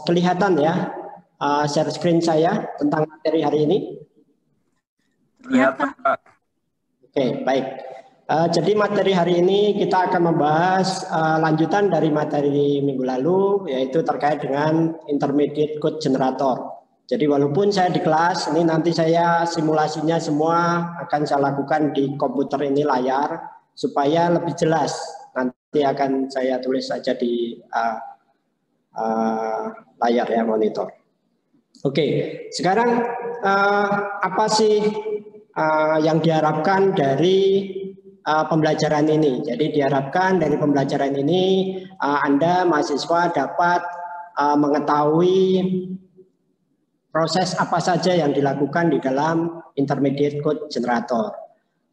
Kelihatan ya share screen saya tentang materi hari ini? Terlihat, Pak. Oke, baik. Jadi materi hari ini kita akan membahas lanjutan dari materi minggu lalu, yaitu terkait dengan intermediate code generator. Jadi walaupun saya di kelas, ini nanti saya simulasinya semua akan saya lakukan di komputer ini layar, supaya lebih jelas. Nanti akan saya tulis saja di layar ya, monitor. Oke, sekarang apa sih yang diharapkan dari pembelajaran ini? Jadi diharapkan dari pembelajaran ini Anda mahasiswa dapat mengetahui proses apa saja yang dilakukan di dalam intermediate code generator.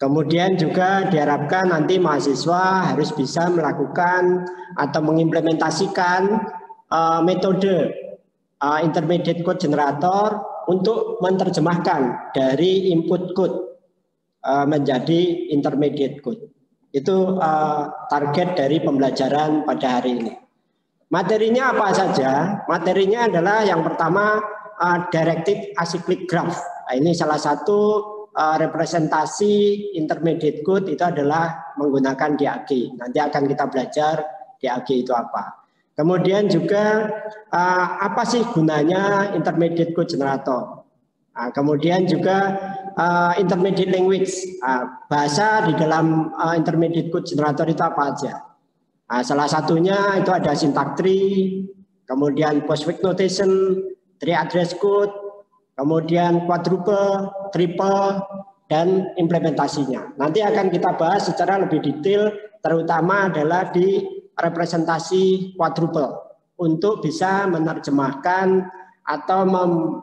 Kemudian juga diharapkan nanti mahasiswa harus bisa melakukan atau mengimplementasikan metode intermediate code generator untuk menerjemahkan dari input code menjadi intermediate code. Itu target dari pembelajaran pada hari ini. Materinya apa saja? Materinya adalah yang pertama directed acyclic graph. Nah, ini salah satu representasi intermediate code itu adalah menggunakan DAG. Nanti akan kita belajar DAG itu apa. Kemudian juga apa sih gunanya intermediate code generator? Kemudian juga intermediate language, bahasa di dalam intermediate code generator itu apa aja? Salah satunya itu ada syntax tree, kemudian postfix notation, tree address code, kemudian quadruple, triple, dan implementasinya. Nanti akan kita bahas secara lebih detail, terutama adalah di representasi quadruple untuk bisa menerjemahkan atau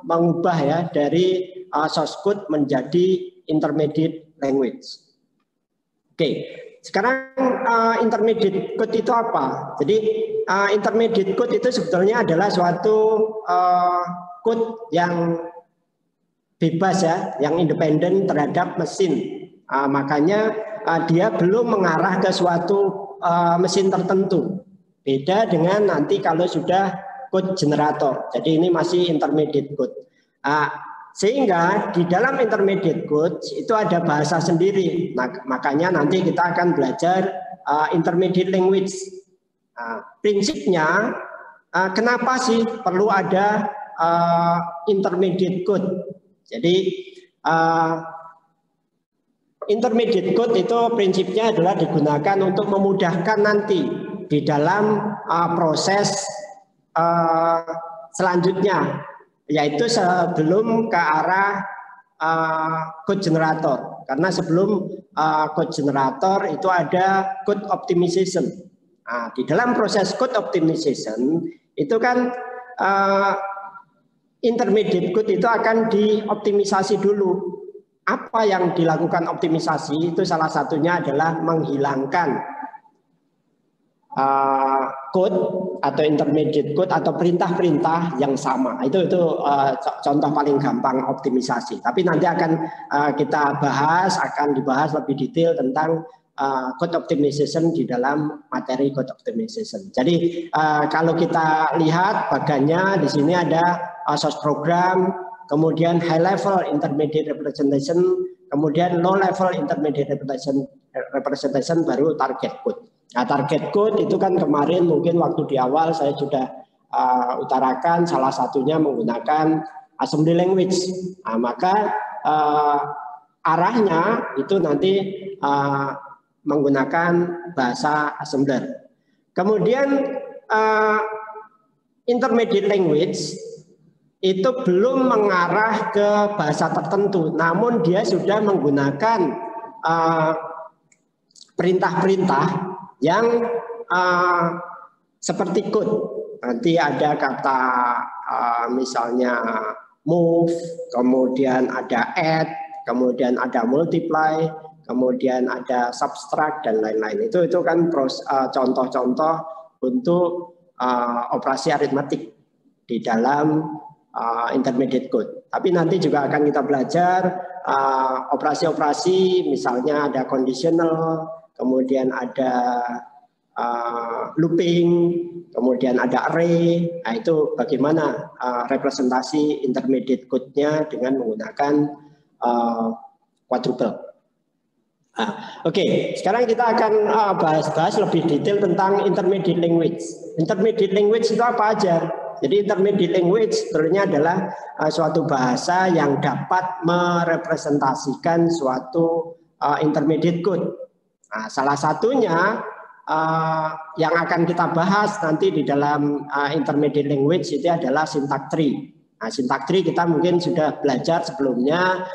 mengubah ya dari source code menjadi intermediate language. Oke, sekarang intermediate code itu apa? Jadi intermediate code itu sebetulnya adalah suatu code yang bebas ya, yang independen terhadap mesin. Makanya dia belum mengarah ke suatu mesin tertentu. Beda dengan nanti kalau sudah code generator. Jadi ini masih intermediate code. Sehingga di dalam intermediate code itu ada bahasa sendiri. Makanya nanti kita akan belajar intermediate language. Prinsipnya kenapa sih perlu ada intermediate code? Jadi intermediate code itu prinsipnya adalah digunakan untuk memudahkan nanti di dalam proses selanjutnya, yaitu sebelum ke arah code generator. Karena sebelum code generator itu ada code optimization. Di dalam proses code optimization itu kan intermediate code itu akan dioptimisasi dulu. Apa yang dilakukan optimisasi itu salah satunya adalah menghilangkan code atau intermediate code atau perintah-perintah yang sama. Itu contoh paling gampang optimisasi. Tapi nanti akan kita bahas, akan dibahas lebih detail tentang code optimization di dalam materi code optimization. Jadi kalau kita lihat bagannya di sini ada source program, kemudian high level intermediate representation, kemudian low level intermediate representation baru target code. Nah, target code itu kan kemarin mungkin waktu di awal saya sudah utarakan salah satunya menggunakan assembly language. Nah, maka arahnya itu nanti menggunakan bahasa assembler. Kemudian intermediate language itu belum mengarah ke bahasa tertentu, namun dia sudah menggunakan perintah-perintah yang seperti code. Nanti ada kata misalnya move, kemudian ada add, kemudian ada multiply, kemudian ada subtract dan lain-lain. Itu kan contoh-contoh untuk operasi aritmetik di dalam intermediate code. Tapi nanti juga akan kita belajar operasi-operasi, misalnya ada conditional, kemudian ada looping, kemudian ada array. Nah, itu bagaimana representasi intermediate code-nya dengan menggunakan quadruple. Oke, sekarang kita akan bahas lebih detail tentang intermediate language. Intermediate language itu apa aja? Jadi intermediate language sebenarnya adalah suatu bahasa yang dapat merepresentasikan suatu intermediate code. Nah, salah satunya yang akan kita bahas nanti di dalam intermediate language itu adalah syntax tree. Nah, syntax tree kita mungkin sudah belajar sebelumnya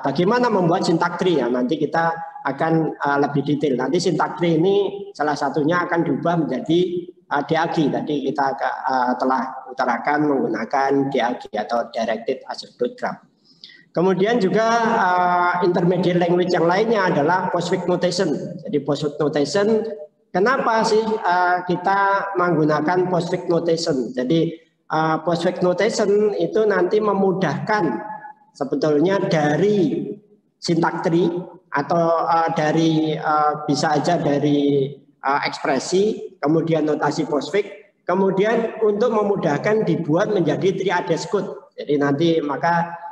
bagaimana membuat syntax tree. Ya, nanti kita akan lebih detail. Nanti syntax tree ini salah satunya akan diubah menjadi DAG. Tadi kita telah utarakan menggunakan DAG atau Directed Assigned Graph. Kemudian juga intermediate language yang lainnya adalah postfix notation. Jadi postfix notation, kenapa sih kita menggunakan postfix notation? Jadi postfix notation itu nanti memudahkan sebetulnya dari syntax tree atau dari bisa aja dari ekspresi, kemudian notasi postfix, kemudian untuk memudahkan dibuat menjadi tree address code. Jadi nanti maka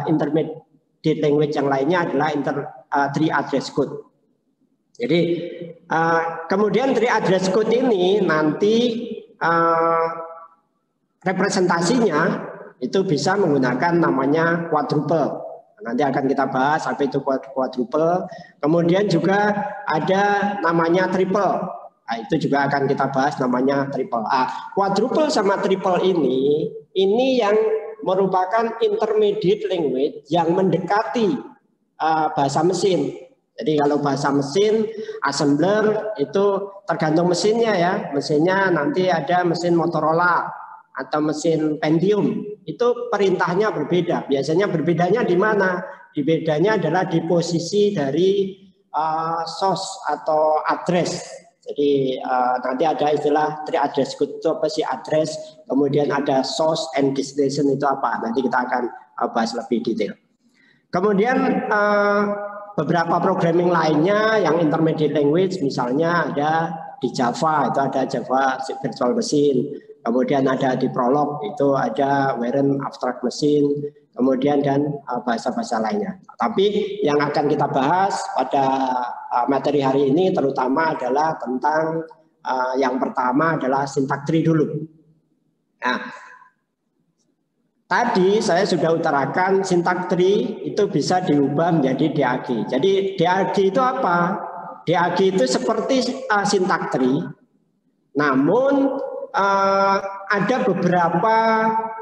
intermediate language yang lainnya adalah tree address code. Jadi kemudian tree address code ini nanti representasinya itu bisa menggunakan namanya quadruple. Nanti akan kita bahas apa itu quadruple. Kemudian juga ada namanya triple. Nah, itu juga akan kita bahas namanya triple. Quadruple sama triple ini yang merupakan intermediate language yang mendekati bahasa mesin. Jadi kalau bahasa mesin, assembler itu tergantung mesinnya ya. Mesinnya nanti ada mesin Motorola atau mesin Pentium, itu perintahnya berbeda. Biasanya berbedanya di mana? Di bedanya adalah di posisi dari source atau address. Jadi nanti ada istilah tree address code itu apa sih address, kemudian ada source and destination itu apa. Nanti kita akan bahas lebih detail. Kemudian beberapa programming lainnya yang intermediate language, misalnya ada di Java, itu ada Java Virtual Machine. Kemudian ada di Prolog itu ada Warren Abstract Machine, kemudian dan bahasa-bahasa lainnya. Tapi yang akan kita bahas pada materi hari ini terutama adalah tentang yang pertama adalah syntax tree dulu. Nah, tadi saya sudah utarakan syntax tree itu bisa diubah menjadi DAG. Jadi DAG itu apa? DAG itu seperti syntax tree, namun ada beberapa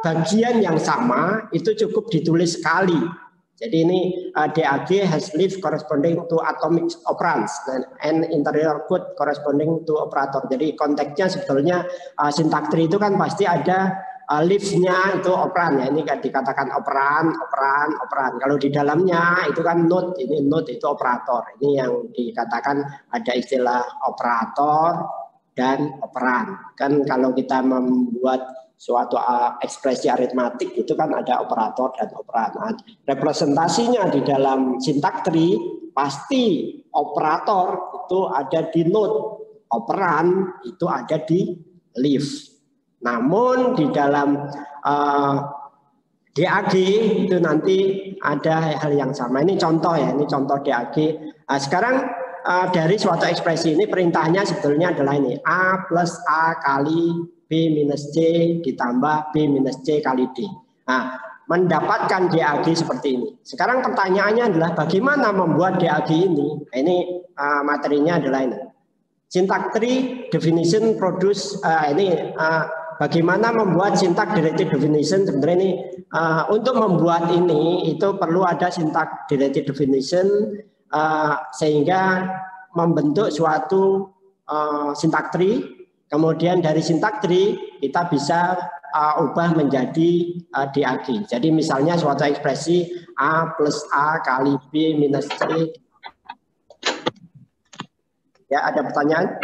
bagian yang sama itu cukup ditulis sekali. Jadi ini DAG has leaf corresponding to atomic operands and interior code corresponding to operator. Jadi konteksnya sebetulnya syntax tree itu kan pasti ada leaf-nya itu operan ya. Ini kan dikatakan operan. Kalau di dalamnya itu kan node, ini node itu operator. Ini yang dikatakan ada istilah operator dan operan. Kan kalau kita membuat suatu ekspresi aritmatik itu kan ada operator dan operan. Nah, representasinya di dalam syntax tree pasti operator itu ada di node, operan itu ada di leaf. Namun di dalam DAG itu nanti ada hal yang sama. Ini contoh ya, ini contoh DAG. Nah, sekarang dari suatu ekspresi ini perintahnya sebetulnya adalah ini A plus A kali B minus C ditambah B minus C kali D. Nah, mendapatkan DAG seperti ini. Sekarang pertanyaannya adalah bagaimana membuat DAG ini? Nah, ini materinya adalah ini. Syntax tree definition produce bagaimana membuat syntax directed definition. Sebenarnya ini untuk membuat ini itu perlu ada syntax directed definition sehingga membentuk suatu syntax tree. Kemudian dari syntax tree kita bisa ubah menjadi DAG. Jadi misalnya suatu ekspresi A plus A kali B minus C. Ya, ada pertanyaan?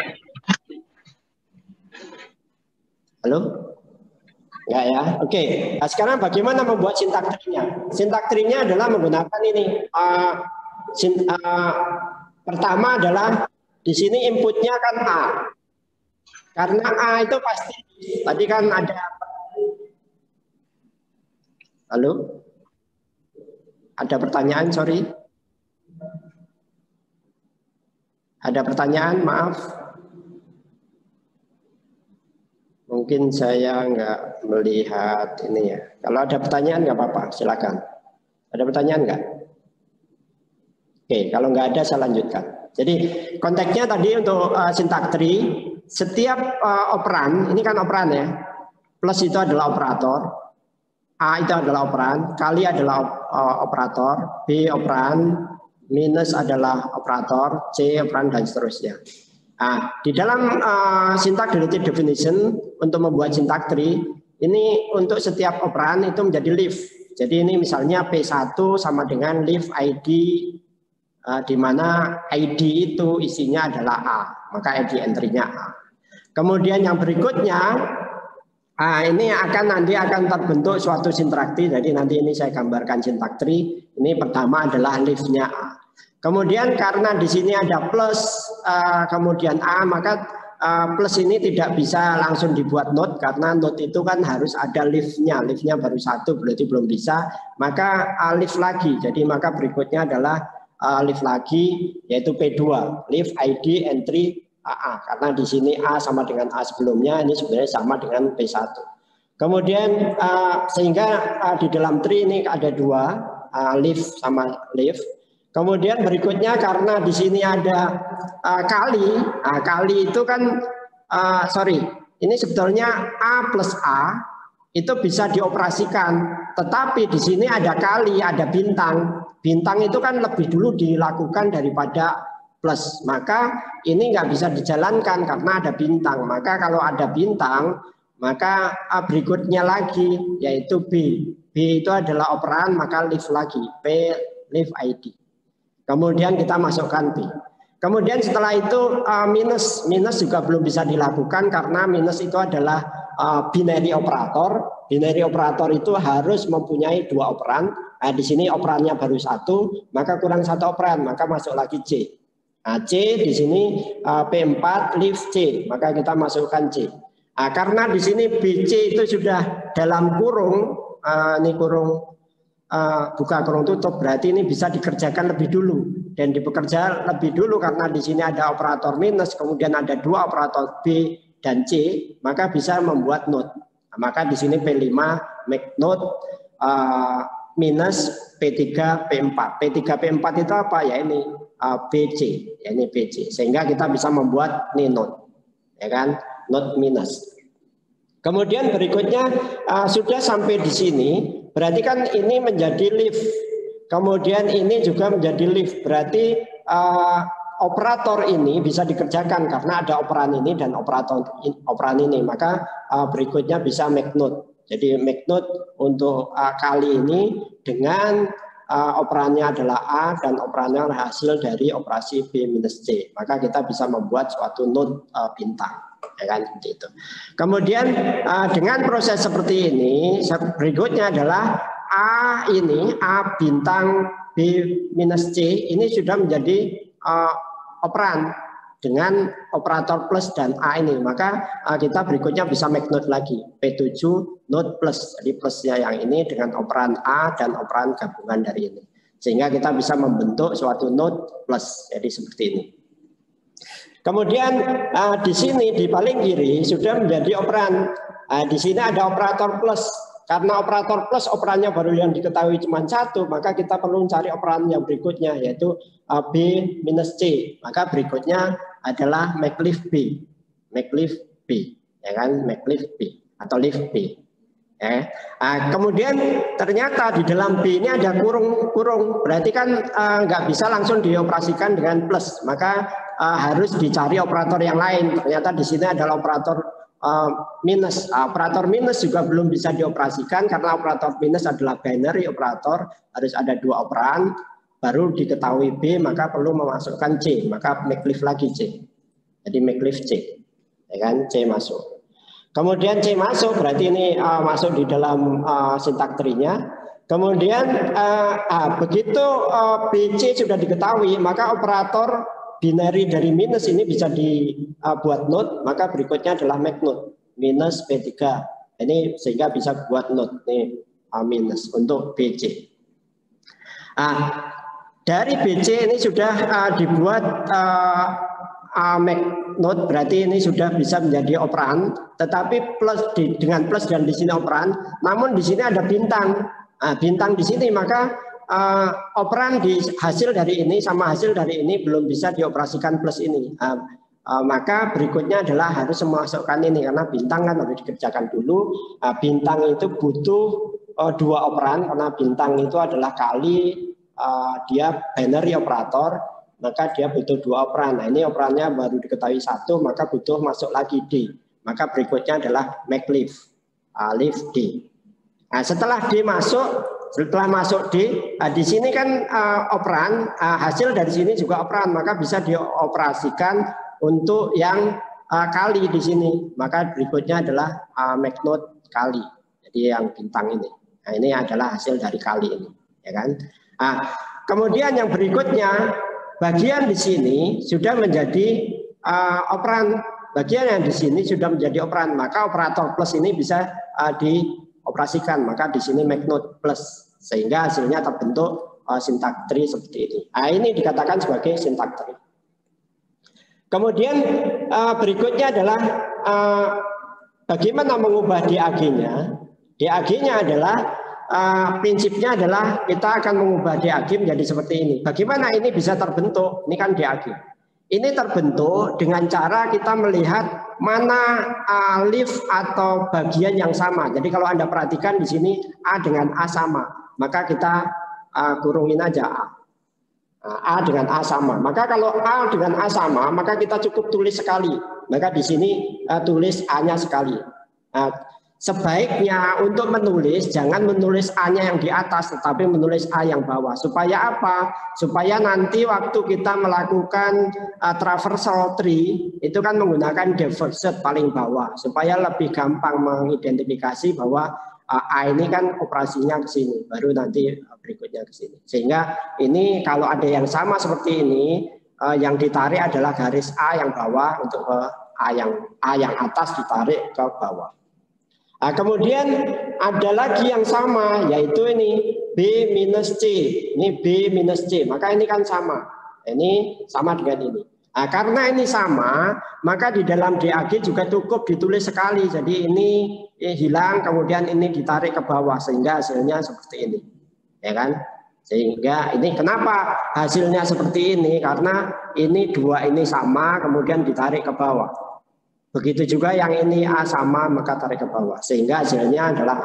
Halo? Ya, ya. Oke. Nah, sekarang bagaimana membuat syntax tree-nya? Syntax tree-nya adalah menggunakan ini. Pertama adalah di sini inputnya kan A. Karena A itu pasti, tadi kan ada, halo? Ada pertanyaan, sorry. Ada pertanyaan, maaf. Mungkin saya nggak melihat ini ya. Kalau ada pertanyaan nggak apa-apa, silakan. Ada pertanyaan nggak? Oke, kalau nggak ada saya lanjutkan. Jadi konteksnya tadi untuk syntax tree, setiap operan, ini kan operan ya, plus itu adalah operator, A itu adalah operan, kali adalah operator, B operan, minus adalah operator, C operan, dan seterusnya. Nah, di dalam syntax related definition untuk membuat syntax tree, ini untuk setiap operan itu menjadi leaf. Jadi ini misalnya P1 sama dengan leaf ID, di mana ID itu isinya adalah A, maka ID entry-nya A. Kemudian yang berikutnya, ini nanti akan terbentuk suatu syntax tree. Jadi nanti ini saya gambarkan syntax tree. Ini pertama adalah leaf-nya A. Kemudian karena di sini ada plus, kemudian A, maka plus ini tidak bisa langsung dibuat node karena node itu kan harus ada leaf-nya. Leaf-nya baru satu, berarti belum bisa. Maka leaf lagi. Jadi maka berikutnya adalah leaf lagi, yaitu P2, leaf ID entry AA, karena di sini A sama dengan A sebelumnya, ini sebenarnya sama dengan P1. Kemudian sehingga di dalam tree ini ada dua, leaf sama leaf. Kemudian berikutnya karena di sini ada kali, kali itu kan ini sebetulnya A plus A itu bisa dioperasikan, tetapi di sini ada kali, ada bintang. Bintang itu kan lebih dulu dilakukan daripada plus, maka ini nggak bisa dijalankan karena ada bintang. Maka kalau ada bintang, maka berikutnya lagi yaitu B. B itu adalah operan, maka leaf lagi, P leaf ID. Kemudian kita masukkan B. Kemudian setelah itu minus juga belum bisa dilakukan karena minus itu adalah binary operator. Binary operator itu harus mempunyai dua operan. Di sini operannya baru satu, maka kurang satu operan, maka masuk lagi C. C di sini P4 leaf C, maka kita masukkan C. Karena di sini BC itu sudah dalam kurung, ini kurung buka kurung tutup, berarti ini bisa dikerjakan lebih dulu dan dipekerja lebih dulu karena di sini ada operator minus, kemudian ada dua operator B dan C, maka bisa membuat node. Maka di sini P5 make node minus P3 P4. P3 P4 itu apa ya, ini BC, ya ini BC, sehingga kita bisa membuat ini node, ya kan, node minus. Kemudian berikutnya sudah sampai di sini, berarti kan ini menjadi leaf. Kemudian ini juga menjadi leaf, berarti operator ini bisa dikerjakan karena ada operan ini dan operan ini, maka berikutnya bisa make node. Jadi make node untuk kali ini dengan operannya adalah A dan operannya hasil dari operasi B minus C, maka kita bisa membuat suatu node bintang, ya kan, seperti itu. Kemudian dengan proses seperti ini, berikutnya adalah A ini, A bintang B minus C ini sudah menjadi operan dengan operator plus dan A ini, maka kita berikutnya bisa make node lagi, P7 node plus, jadi plusnya yang ini dengan operan A dan operan gabungan dari ini, sehingga kita bisa membentuk suatu node plus, jadi seperti ini. Kemudian di sini di paling kiri sudah menjadi operan, di sini ada operator plus. Karena operator plus operannya baru yang diketahui cuma satu, maka kita perlu cari operan yang berikutnya, yaitu B minus C. Maka berikutnya adalah make leaf B, make leaf B, ya kan, make leaf B atau leaf B. Ya. Kemudian ternyata di dalam B ini ada kurung, berarti kan nggak bisa langsung dioperasikan dengan plus, maka harus dicari operator yang lain. Ternyata di sini adalah operator minus. Operator minus juga belum bisa dioperasikan karena operator minus adalah binary operator, harus ada dua operan, baru diketahui B, maka perlu memasukkan C, maka make leaf lagi C. Jadi make leaf C, ya kan, C masuk. Kemudian C masuk, berarti ini masuk di dalam syntax tree-nya. Kemudian begitu BC sudah diketahui, maka operator binary dari minus ini bisa dibuat node, maka berikutnya adalah make node minus B3. Ini sehingga bisa buat node nih minus untuk BC. Dari BC ini sudah dibuat make node, berarti ini sudah bisa menjadi operan, tetapi dengan plus dan di sini operan, namun di sini ada bintang. Bintang di sini, maka operan di hasil dari ini sama hasil dari ini belum bisa dioperasikan plus ini. Maka berikutnya adalah harus memasukkan ini, karena bintang kan harus dikerjakan dulu. Bintang itu butuh dua operan, karena bintang itu adalah kali dia binary operator, maka dia butuh dua operan. Nah, ini operannya baru diketahui satu, maka butuh masuk lagi D. Maka berikutnya adalah make leave, leave D. Nah, setelah D masuk, D, di sini kan operan, hasil dari sini juga operan, maka bisa dioperasikan untuk yang kali di sini. Maka berikutnya adalah make node kali, jadi yang bintang ini. Nah, ini adalah hasil dari kali ini, ya kan? Kemudian yang berikutnya, bagian di sini sudah menjadi operan, bagian yang di sini sudah menjadi operan, maka operator plus ini bisa dioperasikan, maka di sini make node plus, sehingga hasilnya terbentuk syntax tree seperti ini. Ini dikatakan sebagai syntax tree. Kemudian berikutnya adalah bagaimana mengubah DAG-nya. DAG-nya adalah prinsipnya adalah kita akan mengubah DAG menjadi seperti ini. Bagaimana ini bisa terbentuk? Ini kan DAG. Ini terbentuk dengan cara kita melihat mana leaf atau bagian yang sama. Jadi kalau Anda perhatikan di sini A dengan A sama, maka kita kurungin aja A. A dengan A sama. Maka kalau A dengan A sama, maka kita cukup tulis sekali. Maka di sini tulis A-nya sekali. Sebaiknya untuk menulis, jangan menulis A-nya yang di atas, tetapi menulis A yang bawah. Supaya apa? Supaya nanti waktu kita melakukan traversal tree, itu kan menggunakan diverset paling bawah. Supaya lebih gampang mengidentifikasi bahwa A ini kan operasinya ke sini, baru nanti berikutnya ke sini. Sehingga ini kalau ada yang sama seperti ini, yang ditarik adalah garis A yang bawah, untuk A yang atas ditarik ke bawah. Kemudian ada lagi yang sama, yaitu ini B minus C. Ini B minus C, maka ini kan sama. Ini sama dengan ini. Karena ini sama, maka di dalam DAG juga cukup ditulis sekali. Jadi ini hilang, kemudian ini ditarik ke bawah, sehingga hasilnya seperti ini. Ya kan? Sehingga ini kenapa hasilnya seperti ini? Karena ini dua ini sama, kemudian ditarik ke bawah. Begitu juga yang ini A sama, maka tarik ke bawah. Sehingga hasilnya adalah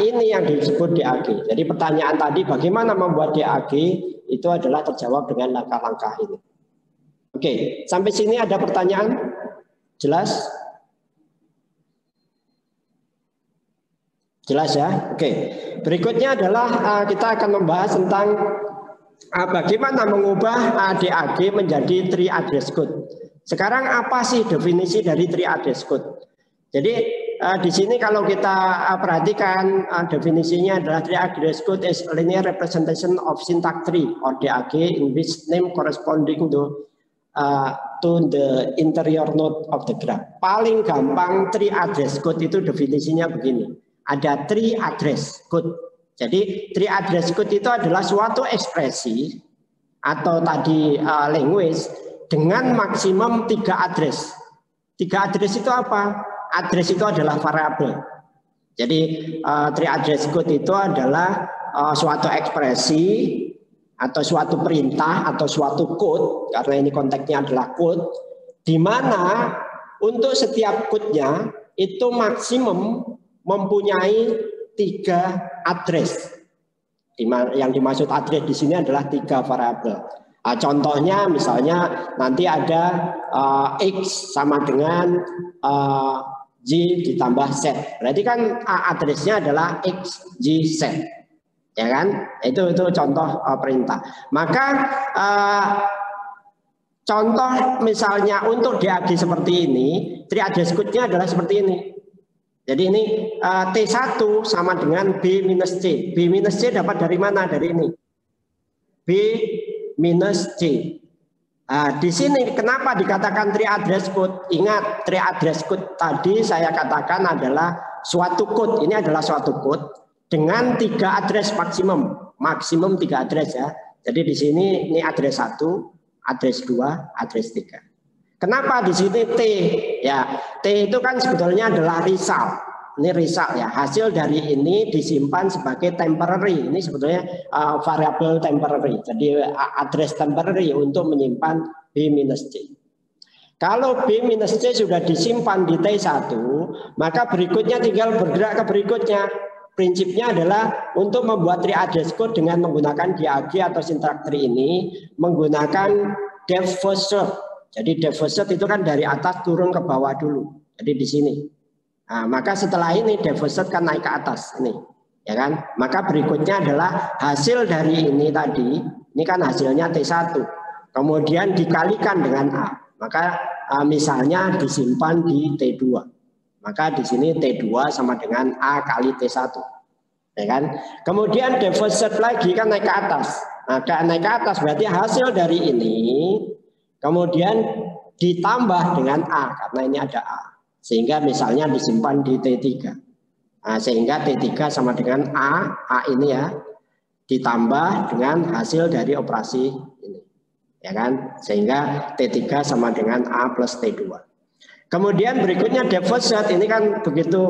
ini yang disebut DAG. Jadi pertanyaan tadi bagaimana membuat DAG, itu adalah terjawab dengan langkah-langkah ini. Oke, sampai sini ada pertanyaan? Jelas? Jelas ya? Oke. Berikutnya adalah kita akan membahas tentang bagaimana mengubah DAG menjadi tree address code. Sekarang apa sih definisi dari tree address code? Jadi di sini kalau kita perhatikan definisinya adalah tree address code is linear representation of syntax tree or DAG in which name corresponding to the interior node of the graph. Paling gampang tree address code itu definisinya begini. Ada tree address code. Jadi tree address code itu adalah suatu ekspresi atau tadi language dengan maksimum 3 address. 3 address itu apa? Address itu adalah variabel. Jadi tree address code itu adalah suatu ekspresi atau suatu perintah atau suatu code, karena ini konteksnya adalah code, di mana untuk setiap code-nya itu maksimum mempunyai 3 address. Yang dimaksud address di sini adalah 3 variabel. Contohnya misalnya nanti ada X sama dengan Y ditambah Z. Berarti kan addressnya adalah X, Y, Z. Ya kan? Itu contoh perintah. Maka contoh misalnya untuk DAG seperti ini, tree address code-nya adalah seperti ini. Jadi ini T1 sama dengan B minus C. B minus C dapat dari mana? Dari ini. B minus C. Di sini kenapa dikatakan tree address code? Ingat, tree address code tadi saya katakan adalah suatu code. Ini adalah suatu code dengan 3 address maksimum 3 address ya. Jadi di sini ini address 1, address 2, address 3. Kenapa di sini T? Ya, T itu kan sebetulnya adalah result. Ini result ya, hasil dari ini disimpan sebagai temporary. Ini sebetulnya variable temporary. Jadi address temporary untuk menyimpan B-C. Kalau B-C sudah disimpan di T1, maka berikutnya tinggal bergerak ke berikutnya. Prinsipnya adalah untuk membuat tree address code dengan menggunakan DAG atau syntax tree ini menggunakan depth first serve. Jadi depth first serve itu kan dari atas turun ke bawah dulu. Jadi di sini. Nah, maka setelah ini depth first serve kan naik ke atas ini, ya kan? Maka berikutnya adalah hasil dari ini tadi. Ini kan hasilnya T1. Kemudian dikalikan dengan A. Maka misalnya disimpan di T2. Maka di sini T2 sama dengan A kali T1. Ya kan? Kemudian depth first serve lagi kan naik ke atas. Nah, naik ke atas berarti hasil dari ini kemudian ditambah dengan A karena ini ada A. Sehingga misalnya disimpan di T3. Nah, sehingga T3 sama dengan A ini ya, ditambah dengan hasil dari operasi ini. Ya kan? Sehingga T3 sama dengan A plus T2. Kemudian berikutnya depth first serve ini kan begitu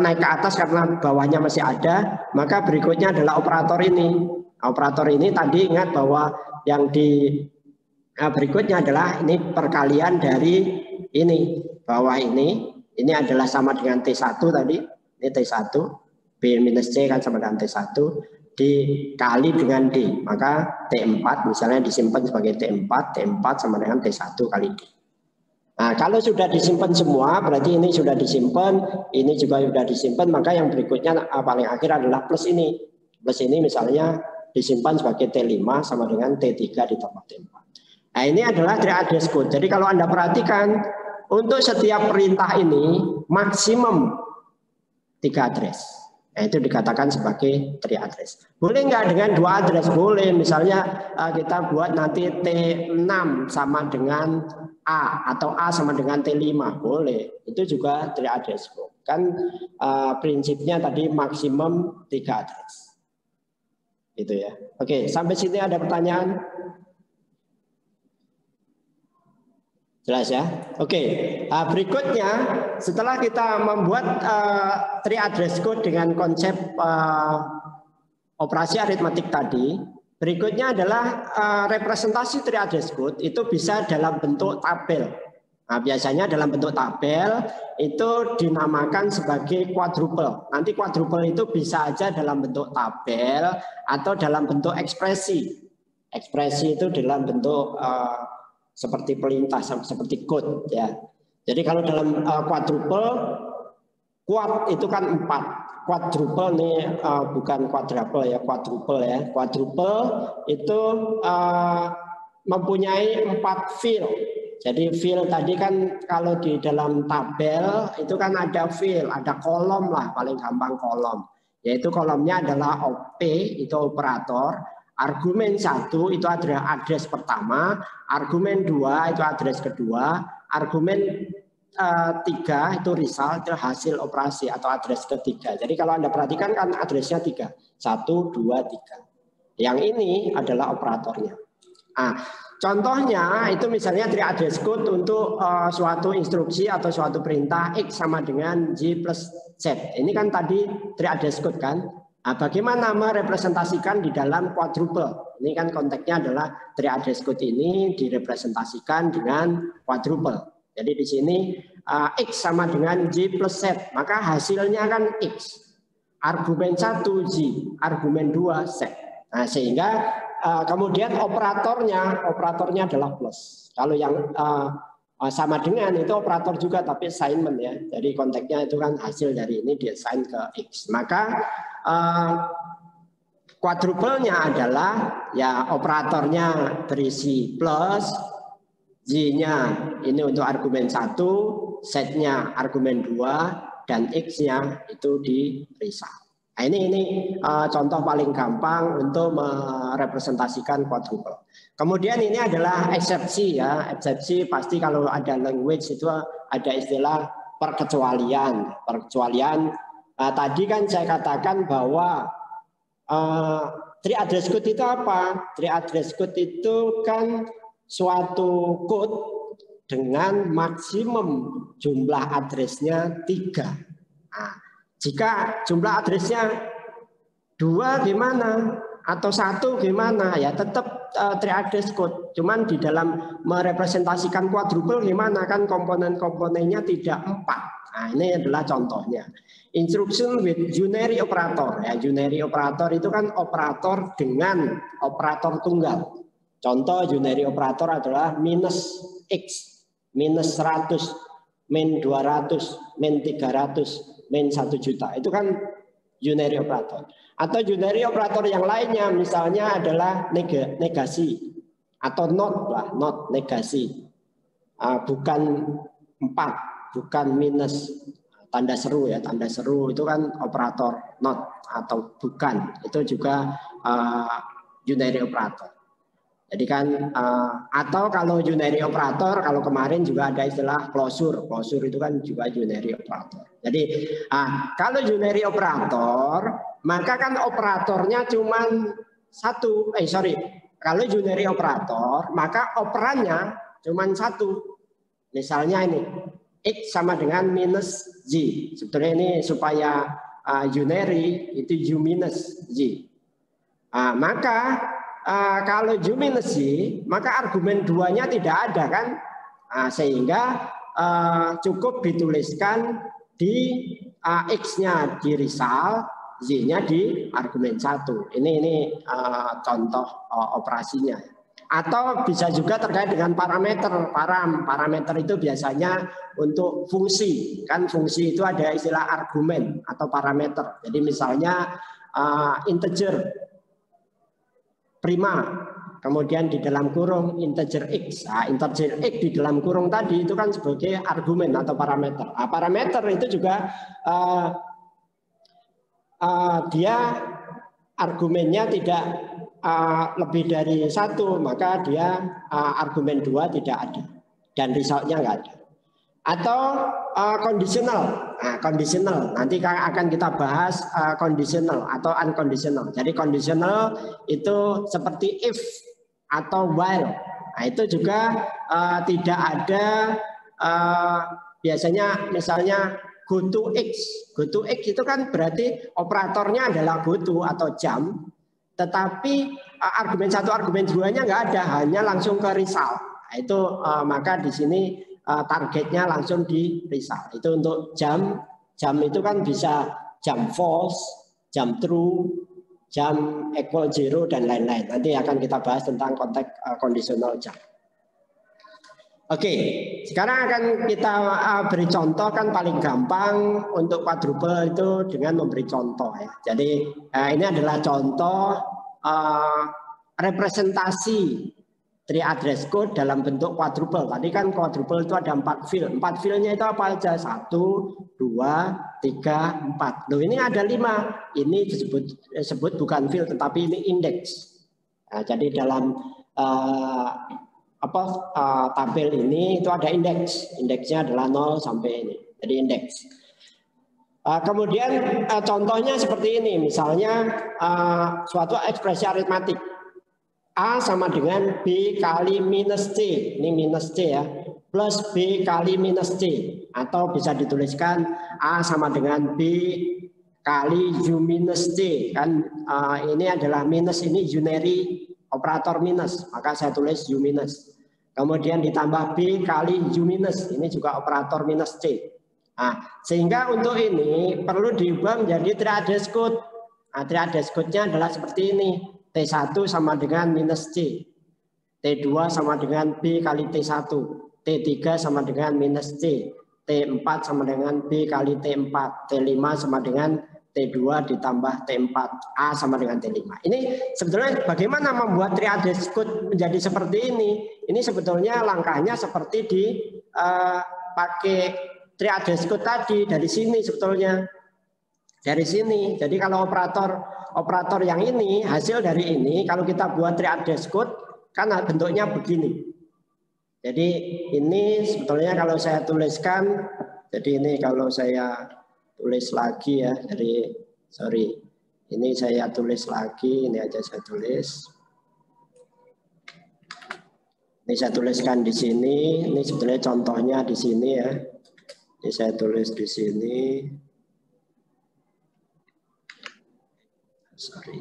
naik ke atas karena bawahnya masih ada, maka berikutnya adalah operator ini. Operator ini tadi ingat bahwa yang di berikutnya adalah ini perkalian dari ini. Bawah ini adalah sama dengan T1 tadi. Ini T1, B-C kan sama dengan T1 dikali dengan D. Maka T4 misalnya disimpan sebagai T4 sama dengan T1 kali D. Nah, kalau sudah disimpan semua, berarti ini sudah disimpan, ini juga sudah disimpan, maka yang berikutnya paling akhir adalah plus ini. Plus ini misalnya disimpan sebagai T5 sama dengan T3 ditambah T4. Nah, ini adalah tree address code. Jadi kalau Anda perhatikan, untuk setiap perintah ini maksimum 3 address. Nah, itu dikatakan sebagai tree address. Boleh nggak dengan 2 address? Boleh. Misalnya kita buat nanti T6 sama dengan A atau A sama dengan T5. Boleh. Itu juga tree address code. Kan prinsipnya tadi maksimum 3 address. Itu ya. Oke, sampai sini ada pertanyaan? Jelas ya? Oke, berikutnya setelah kita membuat tree address code dengan konsep operasi aritmatik tadi, berikutnya adalah representasi tree address code itu bisa dalam bentuk tabel. Nah, biasanya dalam bentuk tabel itu dinamakan sebagai quadruple. Nanti quadruple itu bisa aja dalam bentuk tabel atau dalam bentuk ekspresi. Ekspresi itu dalam bentuk seperti perintah, seperti code ya. Jadi kalau dalam quadruple, quad itu kan 4. Quadruple ini bukan quadruple ya, quadruple ya. Quadruple itu mempunyai 4 field. Jadi field tadi kan kalau di dalam tabel itu kan ada field, ada kolom lah, paling gampang kolom. Yaitu kolomnya adalah OP, itu operator. Argumen 1 itu adalah address pertama, argumen 2 itu address kedua, argumen 3 itu result, itu hasil operasi atau address ketiga. Jadi kalau Anda perhatikan kan addressnya 3, 1, 2, 3. Yang ini adalah operatornya. Nah, contohnya itu misalnya tree address code untuk suatu instruksi atau suatu perintah X sama dengan Y plus Z. Ini kan tadi tree address code kan. Nah, bagaimana merepresentasikan di dalam quadruple? Ini kan konteksnya adalah tree address code ini direpresentasikan dengan quadruple. Jadi di sini X sama dengan Y plus Z, maka hasilnya kan X. Argumen 1 Y, argumen 2 Z. Nah, sehingga kemudian operatornya adalah plus. Kalau yang sama dengan itu operator juga tapi assignment ya. Jadi konteksnya itu kan hasil dari ini diassign ke X. Maka quadruple-nya adalah ya operatornya berisi plus, Y-nya ini untuk argumen 1, Z-nya argumen 2, dan X-nya itu di result. Nah, ini contoh paling gampang untuk merepresentasikan quadruple. Kemudian ini adalah eksepsi ya. Eksepsi pasti kalau ada language itu ada istilah perkecualian. Perkecualian tadi kan saya katakan bahwa three address code itu apa? Three address code itu kan suatu code dengan maksimum jumlah addressnya 3. Nah, jika jumlah addressnya 2 gimana? Atau 1 gimana? Ya tetap three address code. Cuman di dalam merepresentasikan quadruple gimana? Kan komponen-komponennya tidak 4. Nah, ini adalah contohnya. Instruction with unary operator. Ya, unary operator itu kan operator dengan operator tunggal. Contoh unary operator adalah minus X, minus 100, min 200, min 300, min 1 juta. Itu kan unary operator. Atau unary operator yang lainnya misalnya adalah negasi atau not lah, not negasi. Bukan 4, bukan minus, tanda seru ya, tanda seru itu kan operator not atau bukan. Itu juga unary operator. Jadi kan atau kalau unary operator, kalau kemarin juga ada istilah closure. Closure itu kan juga unary operator. Jadi kalau unary operator, maka kan operatornya cuma satu. Kalau unary operator, maka operannya cuma satu. Misalnya ini X sama dengan minus Z. Sebetulnya ini supaya unary itu U minus Z. Maka kalau U minus Z, maka argumen 2-nya tidak ada kan, sehingga cukup dituliskan di X-nya di result, Z-nya di argumen 1. Ini contoh operasinya. Atau bisa juga terkait dengan parameter. Parameter itu biasanya untuk fungsi, kan fungsi itu ada istilah argumen atau parameter. Jadi misalnya integer prima, kemudian di dalam kurung integer X. Integer X di dalam kurung tadi itu kan sebagai argumen atau parameter. Parameter itu juga dia argumennya tidak lebih dari 1, maka dia argumen 2 tidak ada dan resultnya nggak ada. Atau conditional. Conditional nanti akan kita bahas conditional atau unconditional. Jadi conditional itu seperti if atau while. Nah, itu juga tidak ada biasanya misalnya go to X. Go to X itu kan berarti operatornya adalah go to atau jam, tetapi argumen 1 argumen 2-nya nggak ada, hanya langsung ke result. Nah, itu maka di sini targetnya langsung di result. Itu untuk jam. Jam itu kan bisa jam false, jam true, jam equal 0 dan lain-lain. Nanti akan kita bahas tentang konteks conditional jam. Oke, sekarang akan kita beri contoh, kan paling gampang untuk quadruple itu dengan memberi contoh ya. Jadi ini adalah contoh representasi three address code dalam bentuk quadruple. Tadi kan quadruple itu ada 4 field. 4 fieldnya itu apa aja? 1, 2, 3, 4. Loh, ini ada 5. Ini disebut bukan field, tetapi ini indeks. Nah, jadi dalam tabel ini itu ada indeks. Indeksnya adalah 0 sampai ini. Jadi indeks. Kemudian contohnya seperti ini. Misalnya suatu ekspresi aritmatik. A sama dengan B kali minus C, ini minus C ya, plus B kali minus C. Atau bisa dituliskan A sama dengan B kali U minus C. Kan ini adalah minus, ini unary operator minus, maka saya tulis U minus. Kemudian ditambah B kali U minus, ini juga operator minus C. Sehingga untuk ini perlu diubah menjadi three address code. Three address code-nya adalah seperti ini. T1 sama dengan minus C, T2 sama dengan B kali T1, T3 sama dengan minus C, T4 sama dengan B kali T4, T5 sama dengan T2 ditambah T4, A sama dengan T5. Ini sebetulnya bagaimana membuat three address code menjadi seperti ini? Ini sebetulnya langkahnya seperti di pakai three address code tadi, dari sini sebetulnya. Dari sini. Jadi kalau operator yang ini, hasil dari ini, kalau kita buat triades code, kan bentuknya begini. Jadi ini sebetulnya kalau saya tuliskan, jadi ini kalau saya tulis lagi ya, jadi sorry, ini saya tulis lagi, ini aja saya tulis. Ini saya tuliskan di sini, ini sebetulnya contohnya di sini ya. Ini saya tulis di sini. Sorry,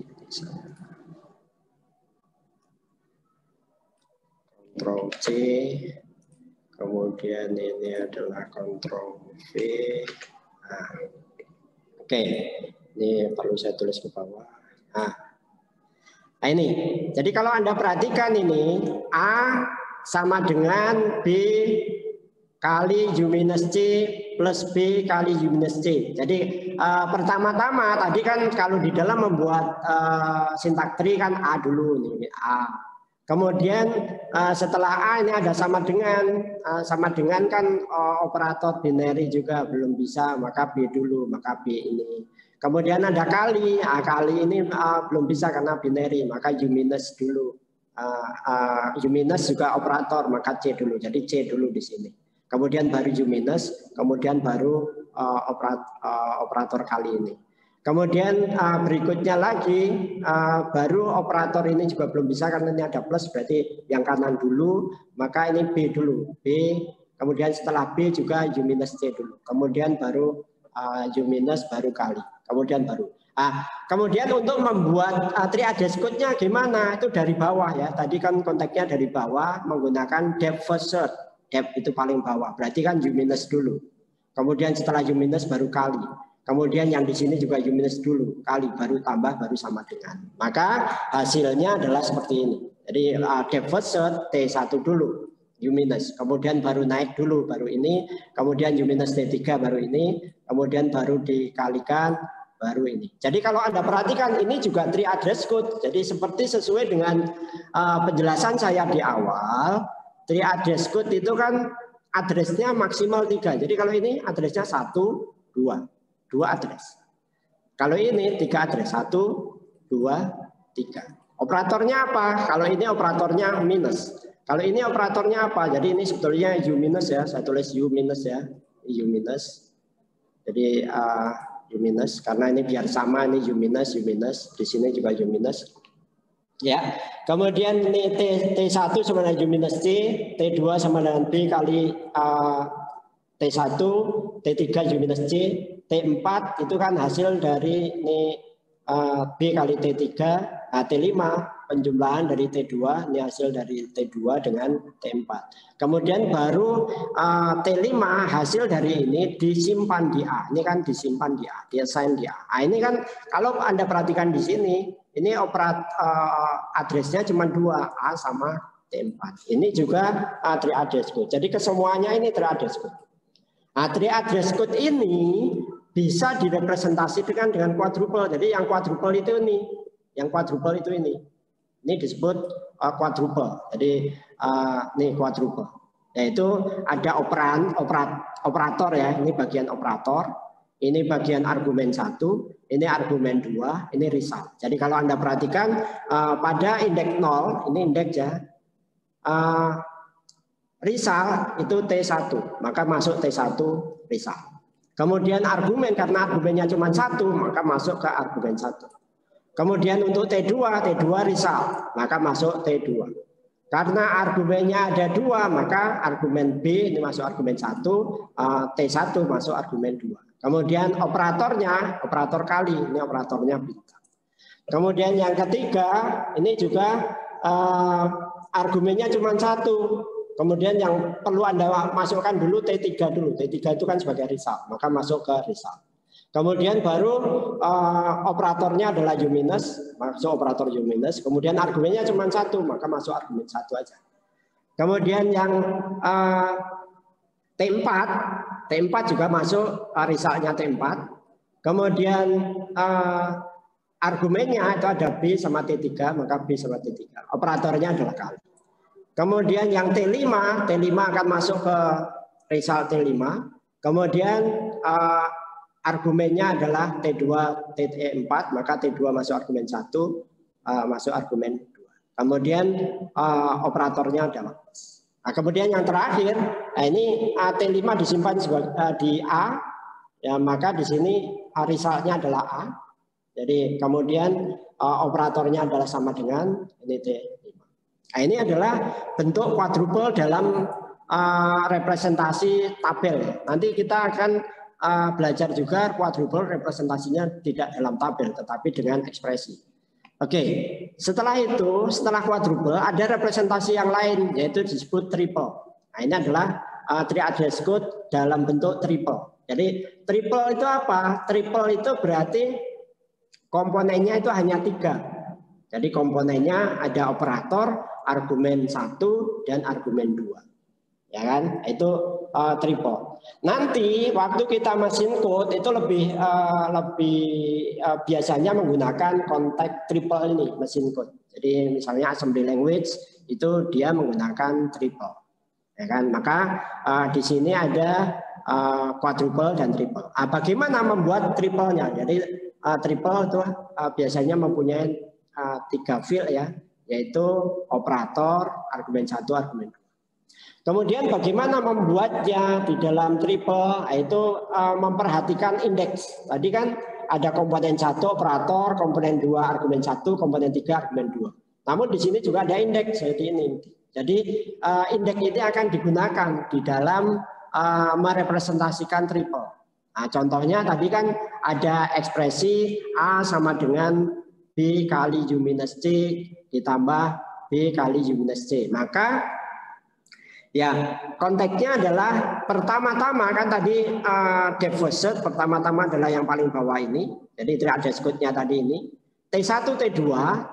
Ctrl C, kemudian ini adalah Ctrl V. Nah, oke, ini perlu saya tulis ke bawah. Nah, ini, jadi kalau Anda perhatikan ini, A sama dengan B kali U minus C plus B kali U minus C. Jadi pertama-tama tadi kan kalau di dalam membuat sintak tree kan A dulu nih, A. Kemudian setelah A ini ada sama dengan kan operator binary juga belum bisa, maka B dulu, maka B ini. Kemudian ada kali, kali ini belum bisa karena binary, maka U minus dulu. U minus juga operator, maka C dulu. Jadi C dulu di sini. Kemudian baru U minus, kemudian baru operator kali ini. Kemudian berikutnya lagi baru operator ini juga belum bisa karena ini ada plus, berarti yang kanan dulu, maka ini B dulu. B, kemudian setelah B juga U minus C dulu. Kemudian baru U minus baru kali. Kemudian baru. Kemudian untuk membuat triades code-nya gimana? Itu dari bawah ya. Tadi kan konteksnya dari bawah menggunakan depth first serve. Depth itu paling bawah, berarti kan U minus dulu. Kemudian setelah U minus baru kali. Kemudian yang di sini juga U minus dulu, kali baru tambah baru sama dengan. Maka hasilnya adalah seperti ini. Jadi depth first serve T1 dulu, U minus. Kemudian baru naik dulu, baru ini. Kemudian U minus T3 baru ini. Kemudian baru dikalikan, baru ini. Jadi kalau Anda perhatikan ini juga triades code. Jadi seperti sesuai dengan penjelasan saya di awal. Triades code itu kan addressnya maksimal 3. Jadi kalau ini addressnya 1, 2. 2 address. Kalau ini 3 address. 1, 2, 3. Operatornya apa? Kalau ini operatornya minus. Kalau ini operatornya apa? Jadi ini sebetulnya U minus ya. Saya tulis U minus ya. U minus. Jadi U minus. Karena ini biar sama. Ini U minus, U minus. Di sini juga U minus. Ya, kemudian ini T1 sama dengan U minus C, T2 sama dengan B kali T1, T3 U minus C, T4 itu kan hasil dari ini B kali T3, T5 penjumlahan dari T2, ini hasil dari T2 dengan T4. Kemudian baru T5 hasil dari ini disimpan di A, ini kan disimpan di A, diassign di A. Ini kan kalau Anda perhatikan di sini, ini addressnya cuma 2, A sama T4. Ini juga triades code. Jadi kesemuanya ini triades code. Triades code ini bisa direpresentasikan dengan quadruple. Jadi yang quadruple itu ini, yang quadruple itu ini. Ini disebut quadruple. Jadi ini quadruple. Yaitu ada operator ya. Ini bagian operator. Ini bagian argumen 1, ini argumen 2, ini result. Jadi kalau Anda perhatikan pada indeks 0, ini indeks ya, result itu T1, maka masuk T1 result. Kemudian argumen, karena argumennya cuma 1, maka masuk ke argumen 1. Kemudian untuk T2 result, maka masuk T2. Karena argumennya ada 2, maka argumen B ini masuk argumen 1, T1 masuk argumen 2. Kemudian operatornya, operator kali, ini operatornya bintang. Kemudian yang ketiga, ini juga argumennya cuma 1. Kemudian yang perlu Anda masukkan dulu T3 dulu. T3 itu kan sebagai result, maka masuk ke result. Kemudian baru operatornya adalah U minus, masuk operator U minus. Kemudian argumennya cuma 1, maka masuk argumen 1 aja. Kemudian yang T4 juga masuk resultnya T4. Kemudian argumennya itu ada B sama T3, maka B sama T3. Operatornya adalah kali. Kemudian yang T5 akan masuk ke result T5. Kemudian argumennya adalah T2, T4, maka T2 masuk argumen 1, masuk argumen 2. Kemudian operatornya adalah plus. Nah, kemudian yang terakhir, ini T5 disimpan di A, ya maka di sini resultnya adalah A. Jadi kemudian operatornya adalah sama dengan ini T5. Nah, ini adalah bentuk quadruple dalam representasi tabel. Nanti kita akan belajar juga quadruple representasinya tidak dalam tabel, tetapi dengan ekspresi. Oke, setelah itu, setelah quadruple ada representasi yang lain, yaitu disebut triple. Nah, ini adalah three-address code dalam bentuk triple. Jadi triple itu apa? Triple itu berarti komponennya itu hanya 3. Jadi komponennya ada operator, argumen 1 dan argumen 2. Ya kan? Itu triple. Nanti waktu kita mesin code itu lebih biasanya menggunakan konteks triple ini mesin code. Jadi misalnya assembly language itu dia menggunakan triple. Ya kan? Maka di sini ada quadruple dan triple. Bagaimana membuat triple-nya? Jadi triple itu biasanya mempunyai 3 field ya, yaitu operator, argumen 1, argumen 2. Kemudian bagaimana membuatnya di dalam triple, yaitu memperhatikan indeks. Tadi kan ada komponen 1 operator, komponen 2 argumen 1, komponen 3 argumen 2. Namun di sini juga ada indeks seperti ini. Jadi indeks ini akan digunakan di dalam merepresentasikan triple. Nah, contohnya tadi kan ada ekspresi A sama dengan B kali U minus C ditambah B kali U minus C. Maka ya konteksnya adalah pertama-tama kan tadi depth first, pertama-tama adalah yang paling bawah ini. Jadi three-address code-nya tadi ini. T1, T2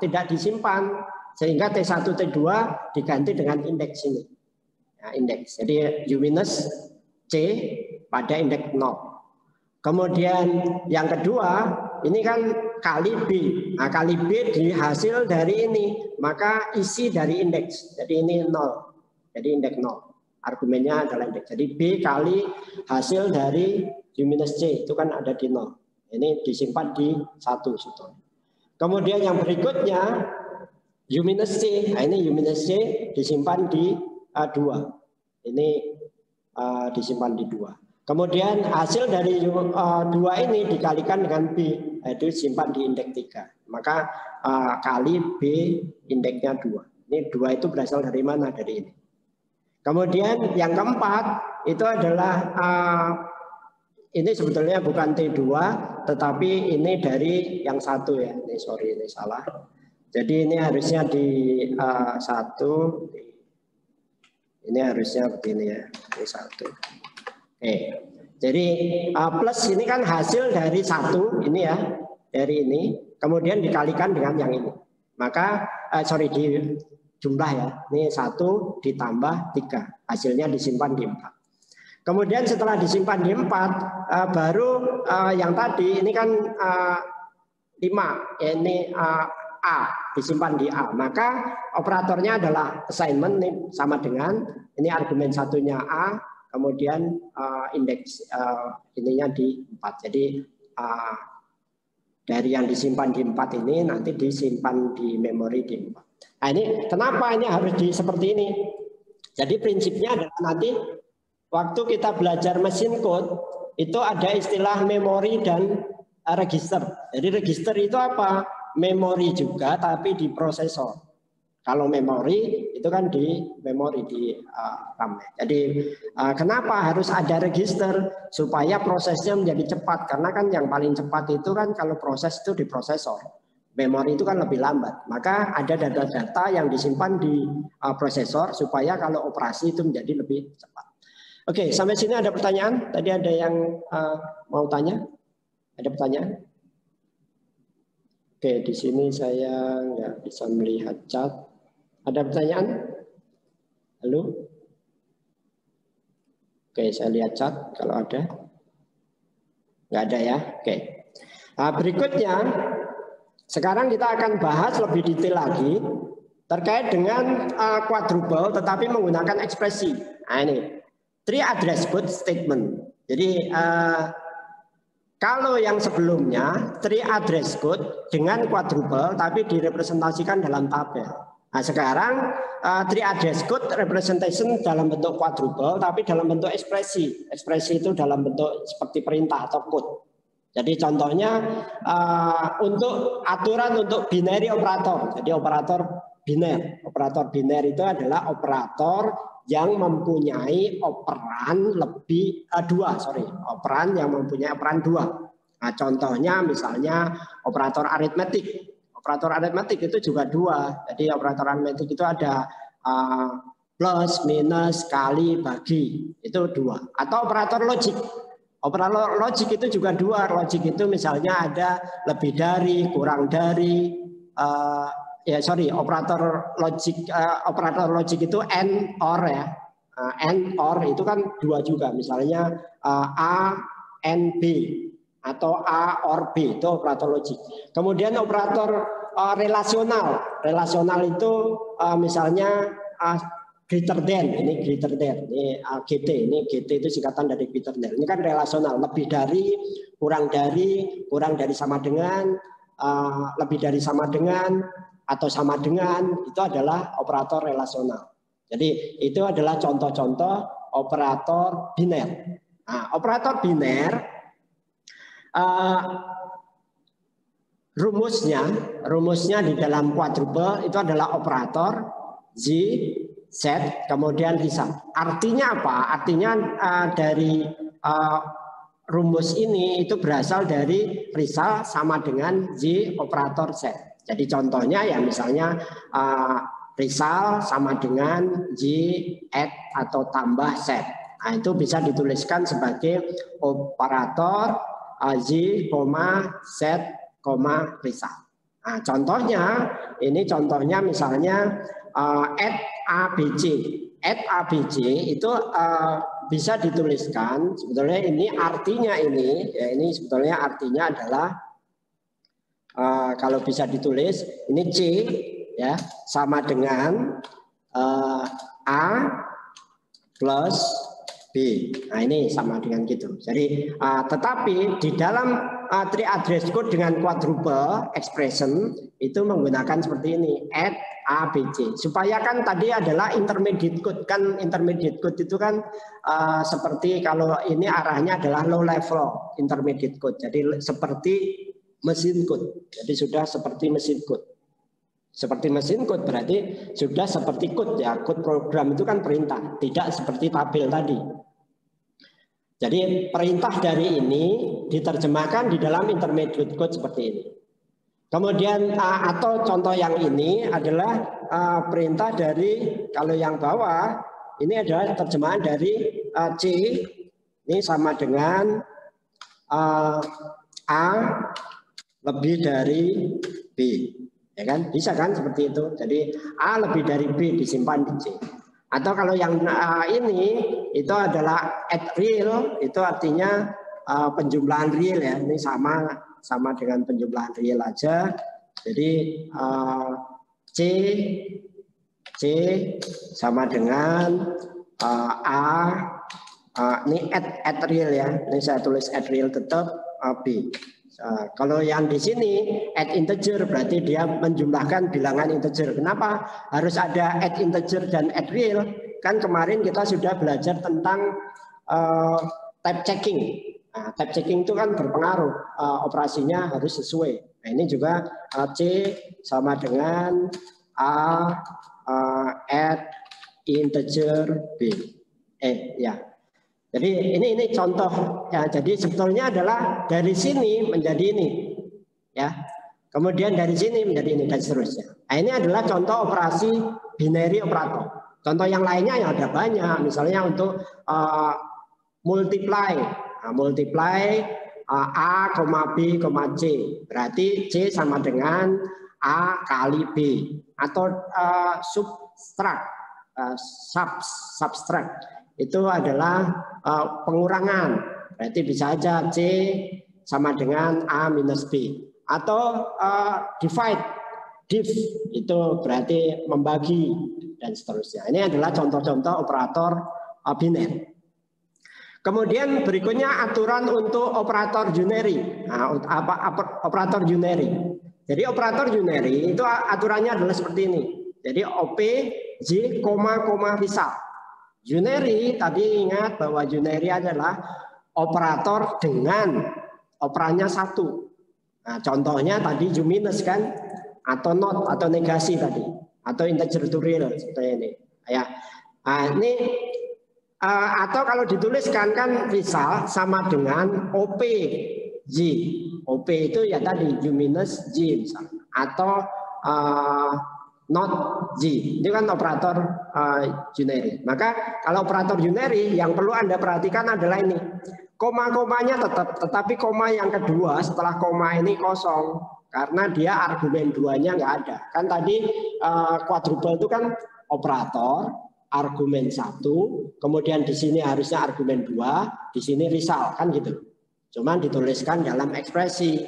tidak disimpan sehingga T1, T2 diganti dengan indeks ini. Ya, indeks. Jadi U minus C pada indeks 0. Kemudian yang kedua, ini kan kali B. Nah, kali B dihasil dari ini, maka isi dari indeks. Jadi ini 0. Jadi indeks 0. Argumennya adalah indeks. Jadi B kali hasil dari U minus C, itu kan ada di 0. Ini disimpan di 1 situ. Kemudian yang berikutnya, U minus C. Nah, ini U minus C disimpan di 2. Ini disimpan di 2. Kemudian hasil dari 2 ini dikalikan dengan B, itu simpan di indeks 3. Maka kali B indeksnya 2. Ini 2 itu berasal dari mana? Dari ini. Kemudian yang keempat itu adalah ini sebetulnya bukan T2, tetapi ini dari yang 1 ya. Ini sorry, ini salah. Jadi ini harusnya di 1. Ini harusnya begini ya. Ini 1. Jadi plus ini kan hasil dari 1 ini ya, dari ini, kemudian dikalikan dengan yang ini. Maka sorry di jumlah ya, ini 1 ditambah 3, hasilnya disimpan di 4. Kemudian setelah disimpan di 4, baru yang tadi ini kan 5, ini A disimpan di A. Maka operatornya adalah assignment nih, sama dengan ini argumen satunya A. Kemudian indeks ininya di 4. Jadi dari yang disimpan di 4 ini nanti disimpan di memori di 4. Nah ini kenapa ini harus seperti ini? Jadi prinsipnya adalah nanti waktu kita belajar mesin code itu ada istilah memori dan register. Jadi register itu apa? Memori juga tapi di prosesor. Kalau memori itu kan di memori di RAM. Jadi kenapa harus ada register supaya prosesnya menjadi cepat? Karena kan yang paling cepat itu kan kalau proses itu di prosesor. Memori itu kan lebih lambat. Maka ada data-data yang disimpan di prosesor supaya kalau operasi itu menjadi lebih cepat. Oke, sampai sini ada pertanyaan? Tadi ada yang mau tanya? Ada pertanyaan? Oke, di sini saya nggak bisa melihat chat. Ada pertanyaan? Halo? Oke, saya lihat chat kalau ada. Nggak ada ya? Oke. Nah, berikutnya, sekarang kita akan bahas lebih detail lagi terkait dengan quadruple tetapi menggunakan ekspresi. Nah ini, three address code statement. Jadi Kalau yang sebelumnya 3 address code dengan quadruple tapi direpresentasikan dalam tabel. Nah, sekarang 3 address code representation dalam bentuk quadruple tapi dalam bentuk ekspresi. Ekspresi itu dalam bentuk seperti perintah atau code. Jadi contohnya untuk aturan untuk binary operator. Jadi operator biner. Operator biner itu adalah operator yang mempunyai operan operan yang mempunyai operan 2. Nah, contohnya misalnya operator aritmetik. Operator aritmetik itu juga 2. Jadi operator aritmetik itu ada plus, minus, kali, bagi. Itu 2. Atau operator logik. Operator logik itu juga 2. Logik itu misalnya ada lebih dari, kurang dari, operator logik itu AND OR ya. AND OR itu kan 2 juga. Misalnya A AND B atau A OR B itu operator logik. Kemudian operator relasional. Relasional itu misalnya greater than, ini greater than, ini GT, ini GT itu singkatan dari greater than. Ini kan relasional, lebih dari, kurang dari sama dengan, lebih dari sama dengan, atau sama dengan, itu adalah operator relasional. Jadi itu adalah contoh-contoh operator biner. Nah, operator biner rumusnya di dalam quadruple itu adalah operator Z, Z, kemudian result. Artinya apa? Artinya dari rumus ini itu berasal dari result sama dengan Z operator Z. Jadi contohnya ya misalnya result sama dengan Z add atau tambah Z. Nah, itu bisa dituliskan sebagai operator Z, Z, result. Nah, contohnya misalnya add ABC. Add ABC itu bisa dituliskan sebetulnya ini artinya ini sebetulnya artinya adalah kalau bisa ditulis ini C ya sama dengan A plus B. Nah, ini sama dengan gitu. Jadi tetapi di dalam 3 address code dengan quadruple expression itu menggunakan seperti ini, add ABC. Supaya kan tadi adalah intermediate code, kan intermediate code itu kan seperti kalau ini arahnya adalah low level intermediate code. Jadi seperti mesin code. Jadi sudah seperti mesin code. Seperti mesin code berarti sudah seperti code ya. Code program itu kan perintah, tidak seperti tabel tadi. Jadi perintah dari ini diterjemahkan di dalam intermediate code seperti ini. Kemudian atau contoh yang ini adalah perintah dari kalau yang bawah ini adalah terjemahan dari C ini sama dengan A lebih dari B. Ya kan? Bisa kan seperti itu. Jadi A lebih dari B disimpan di C. Atau kalau yang ini itu adalah add real, itu artinya penjumlahan real ya. Ini sama dengan penjumlahan real aja. Jadi C sama dengan ini add real ya. Ini saya tulis add real tetap B. Kalau yang di sini add integer berarti dia menjumlahkan bilangan integer. Kenapa harus ada add integer dan add real? Kan kemarin kita sudah belajar tentang type checking. Nah, type checking itu kan berpengaruh operasinya harus sesuai. Nah, ini juga C sama dengan add integer B. Ya. Jadi ini contoh ya. Jadi sebetulnya adalah dari sini menjadi ini ya. Kemudian dari sini menjadi ini dan seterusnya. Nah, ini adalah contoh operasi binary operator. Contoh yang lainnya yang ada banyak. Misalnya untuk multiply. Nah, multiply A, B, C. Berarti C sama dengan A kali B. Atau subtract. Itu adalah pengurangan. Berarti bisa aja C sama dengan A minus B. Atau div itu berarti membagi dan seterusnya. Ini adalah contoh-contoh operator biner. Kemudian berikutnya aturan untuk operator unary. Nah, operator unary? Jadi operator unary itu aturannya adalah seperti ini. Jadi OP, J, koma, result. Unary tadi ingat bahwa unary adalah operator dengan operannya satu. Nah, contohnya tadi minus kan, atau not atau negasi tadi, atau integer to real seperti ini. Ya, nah, ini atau kalau dituliskan kan result sama dengan OP J. OP itu ya tadi U minus J misalnya. Atau not J. Ini kan operator unary. Maka kalau operator unary yang perlu Anda perhatikan adalah ini. Koma-komanya tetap, tetapi koma yang kedua setelah koma ini kosong. Karena dia argumen 2-nya nggak ada. Kan tadi quadruple itu kan operator, argumen 1, kemudian di sini harusnya argumen 2, di sini result kan gitu. Cuman dituliskan dalam ekspresi,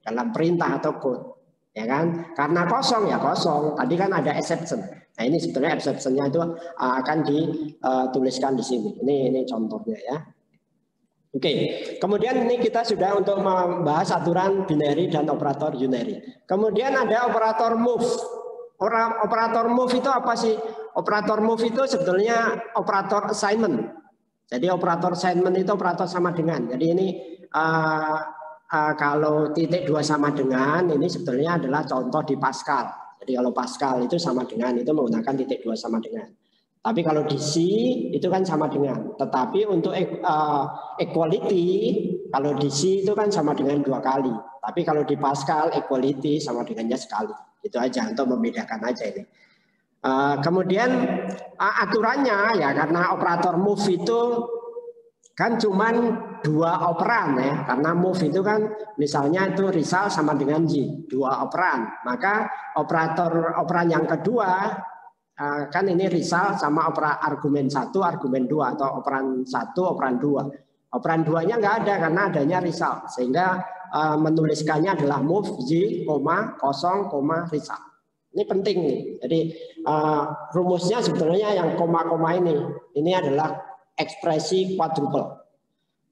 dalam perintah atau code, ya kan? Karena kosong ya kosong. Tadi kan ada exception. Nah ini sebetulnya exceptionnya itu akan dituliskan di sini. Ini contohnya ya. Oke, kemudian ini kita sudah untuk membahas aturan binary dan operator unary. Kemudian ada operator move. Operator move itu apa sih? Operator move itu sebetulnya operator assignment. Jadi operator assignment itu operator sama dengan. Jadi ini kalau titik 2 sama dengan, ini sebetulnya adalah contoh di Pascal. Jadi kalau Pascal itu sama dengan, itu menggunakan titik 2 sama dengan. Tapi kalau di C itu kan sama dengan. Tetapi untuk equality, kalau di C itu kan sama dengan 2 kali. Tapi kalau di Pascal equality sama dengannya sekali. Itu aja untuk membedakan aja ini. Kemudian aturannya ya karena operator move itu kan cuman 2 operan ya. Karena move itu kan misalnya itu result sama dengan J, 2 operan. Maka operan yang kedua kan ini result sama argumen 1, argumen 2 atau operan 1, operan 2. Operan 2-nya nggak ada karena adanya result. Sehingga menuliskannya adalah move J, kosong, result. Ini penting nih. Jadi rumusnya sebetulnya yang koma-koma ini. Ini adalah ekspresi quadruple.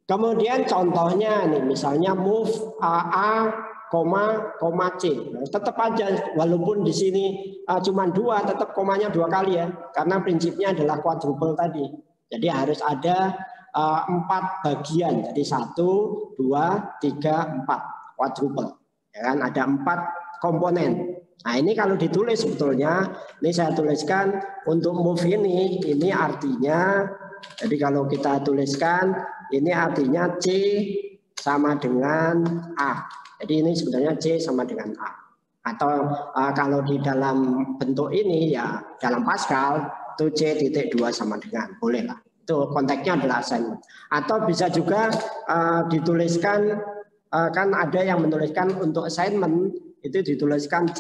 Kemudian contohnya nih misalnya move A, C. Nah, tetap aja walaupun di sini cuma 2, tetap komanya 2 kali ya. Karena prinsipnya adalah quadruple tadi. Jadi harus ada 4 bagian. Jadi 1, 2, 3, 4 quadruple. Ya kan ada 4 komponen. Nah ini kalau ditulis sebetulnya, ini saya tuliskan untuk move ini artinya, jadi kalau kita tuliskan, ini artinya C sama dengan A. Jadi ini sebenarnya C sama dengan A. Atau kalau di dalam bentuk ini ya dalam Pascal, itu C titik 2 sama dengan, boleh lah. Itu konteksnya adalah assignment. Atau bisa juga dituliskan, kan ada yang menuliskan untuk assignment, itu dituliskan C,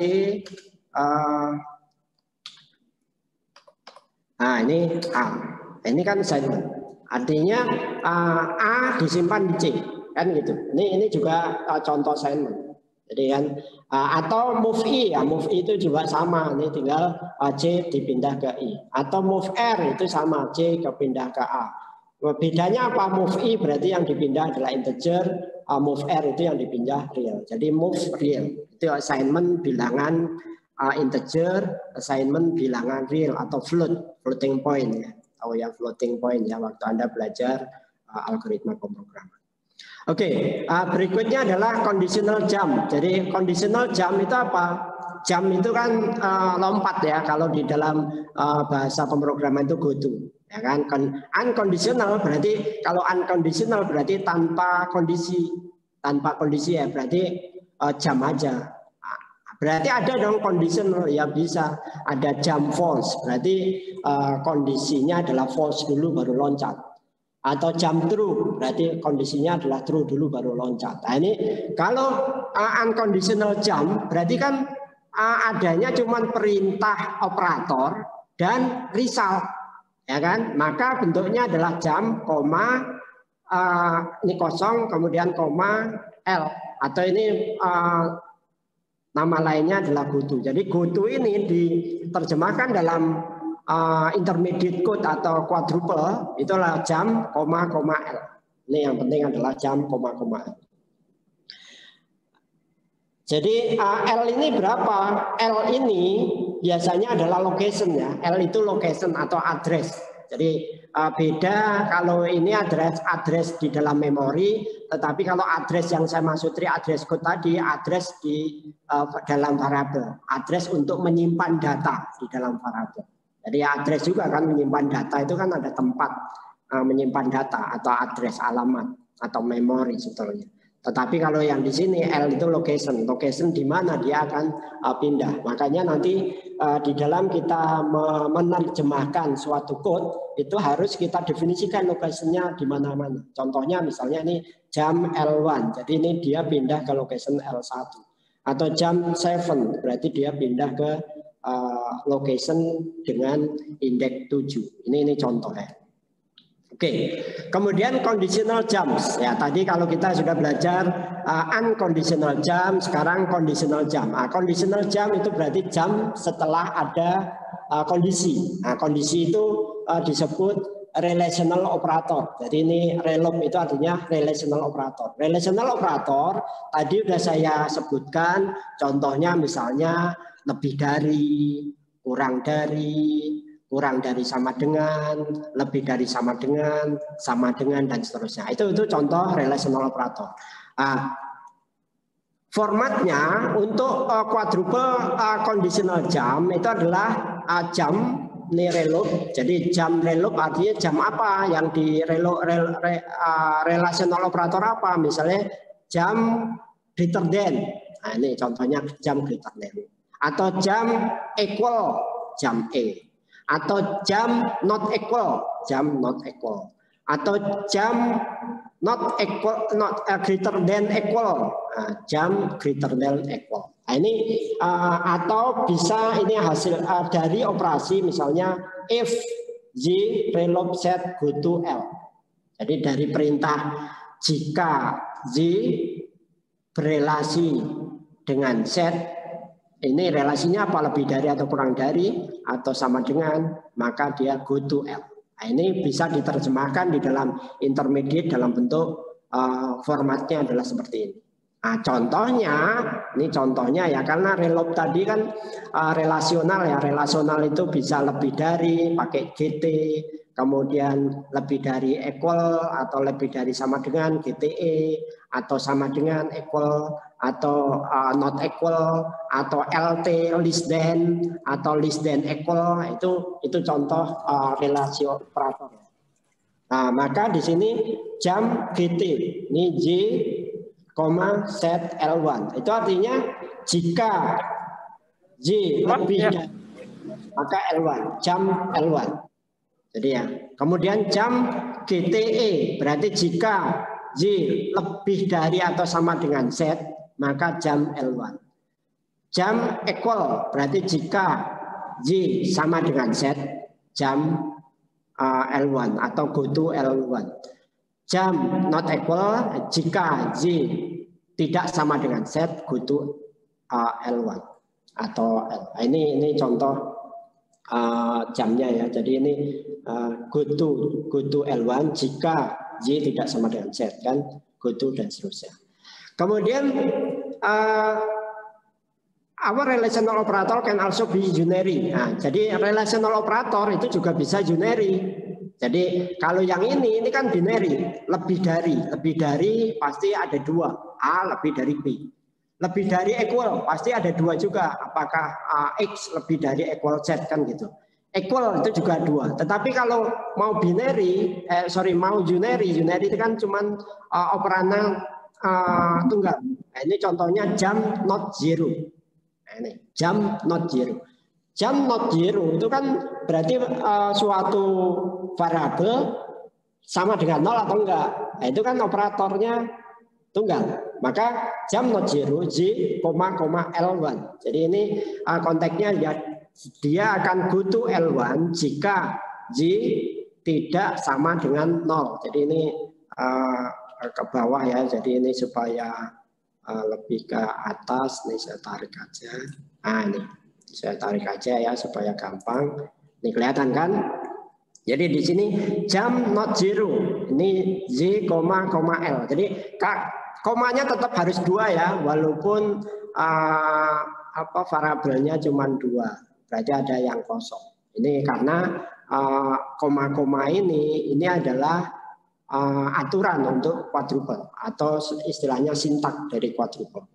nah ini A, ini kan assignment, artinya A disimpan di C, kan gitu. Ini juga contoh assignment. Jadi kan atau move I ya, move I itu juga sama, ini tinggal C dipindah ke I. Atau move R itu sama, C kepindah ke A. Bedanya apa? Move I berarti yang dipindah adalah integer, move R itu yang dipindah real. Jadi move real itu assignment bilangan integer, assignment bilangan real atau floating point ya. Tahu ya floating point ya waktu Anda belajar algoritma pemrograman. Oke, berikutnya adalah conditional jump. Jadi conditional jump itu apa? Jump itu kan lompat ya. Kalau di dalam bahasa pemrograman itu go to. Ya kan? Unconditional berarti kalau unconditional berarti tanpa kondisi ya berarti jump aja. Berarti ada dong conditional ya bisa ada jump false berarti kondisinya adalah false dulu baru loncat. Atau jump true berarti kondisinya adalah true dulu baru loncat. Nah ini kalau unconditional jump berarti kan adanya cuma perintah operator dan result, ya kan? Maka bentuknya adalah jump, koma, ini kosong, kemudian koma L atau ini nama lainnya adalah goto. Jadi goto ini diterjemahkan dalam intermediate code atau quadruple itulah jump, koma, L. Ini yang penting adalah jam, koma. Jadi L ini berapa? L ini biasanya adalah location ya. L itu location atau address. Jadi beda kalau ini address di dalam memori, tetapi kalau address yang saya maksud address code tadi, address di dalam variabel, address untuk menyimpan data di dalam variabel. Jadi address juga kan menyimpan data, itu kan ada tempat menyimpan data atau address alamat atau memori sebetulnya. Tetapi kalau yang di sini L itu location di mana dia akan pindah. Makanya nanti di dalam kita menerjemahkan suatu code itu harus kita definisikan location-nya di mana-mana. Contohnya misalnya ini jam L1, jadi ini dia pindah ke location L1. Atau jam 7, berarti dia pindah ke location dengan indeks 7. Ini contohnya. Oke, kemudian conditional jumps. Ya, tadi kalau kita sudah belajar unconditional jump, sekarang conditional jump. Conditional jump itu berarti jump setelah ada kondisi. Kondisi itu disebut relational operator. Jadi ini relop itu artinya relational operator. Relational operator tadi sudah saya sebutkan, contohnya misalnya lebih dari, kurang dari sama dengan, lebih dari sama dengan, dan seterusnya. Itu contoh relational operator. Formatnya untuk quadruple conditional jump itu adalah jump ini relop. Jadi jump relop artinya jam apa yang di relational operator apa? Misalnya jam greater than. Nah, ini contohnya jam greater than. Atau jam equal, jam E. Atau jam not equal, atau jam not equal, greater than equal, jam greater than equal. Nah, ini atau bisa ini hasil dari operasi misalnya if z relop set go to L. Jadi dari perintah jika z berelasi dengan set, ini relasinya apa, lebih dari atau kurang dari atau sama dengan, maka dia go to L. Nah, ini bisa diterjemahkan di dalam intermediate dalam bentuk formatnya adalah seperti ini. Nah, contohnya ya, karena relop tadi kan relasional ya, relasional itu bisa lebih dari pakai GT, kemudian lebih dari equal atau lebih dari sama dengan GTE, atau sama dengan equal atau not equal, atau LT less than atau less than equal. Itu contoh relasi operator. Nah, maka di sini jam GT ini J, set L1 itu artinya jika J lebih dari maka L1, jam L1. Jadi ya, kemudian jam GTE berarti jika J lebih dari atau sama dengan Z, maka jam L1. Jam equal berarti jika J sama dengan Z, jam L1 atau go to L1. Jam not equal jika J tidak sama dengan Z, go to L1 atau L. Ini contoh jamnya ya. Jadi ini go to L1 jika Y tidak sama dengan Z, kan, go to dan seterusnya. Kemudian our relational operator can also be unary. Nah, jadi relational operator itu juga bisa unary. Jadi kalau yang ini kan binary, lebih dari pasti ada dua, A lebih dari B. Lebih dari equal pasti ada dua juga, apakah X lebih dari equal Z, kan gitu. Equal itu juga dua. Tetapi kalau mau binary, mau unary itu kan cuman operanal tunggal. Nah, ini contohnya jam not zero. Nah, ini jam not zero. Jam not zero itu kan berarti suatu variabel sama dengan nol atau enggak. Nah, itu kan operatornya tunggal. Maka jam not zero J, L1. Jadi ini konteksnya ya, dia akan go to L1 jika J tidak sama dengan 0. Jadi ini ke bawah ya. Jadi ini supaya lebih ke atas. Nih saya tarik aja. Nah, ini saya tarik aja ya supaya gampang. Ini kelihatan kan? Jadi di sini jam not zero, ini Z, L. Jadi komanya tetap harus 2 ya, walaupun variabelnya cuma 2, berarti ada yang kosong. Ini karena koma-koma ini adalah aturan untuk quadruple atau istilahnya sintak dari quadruple.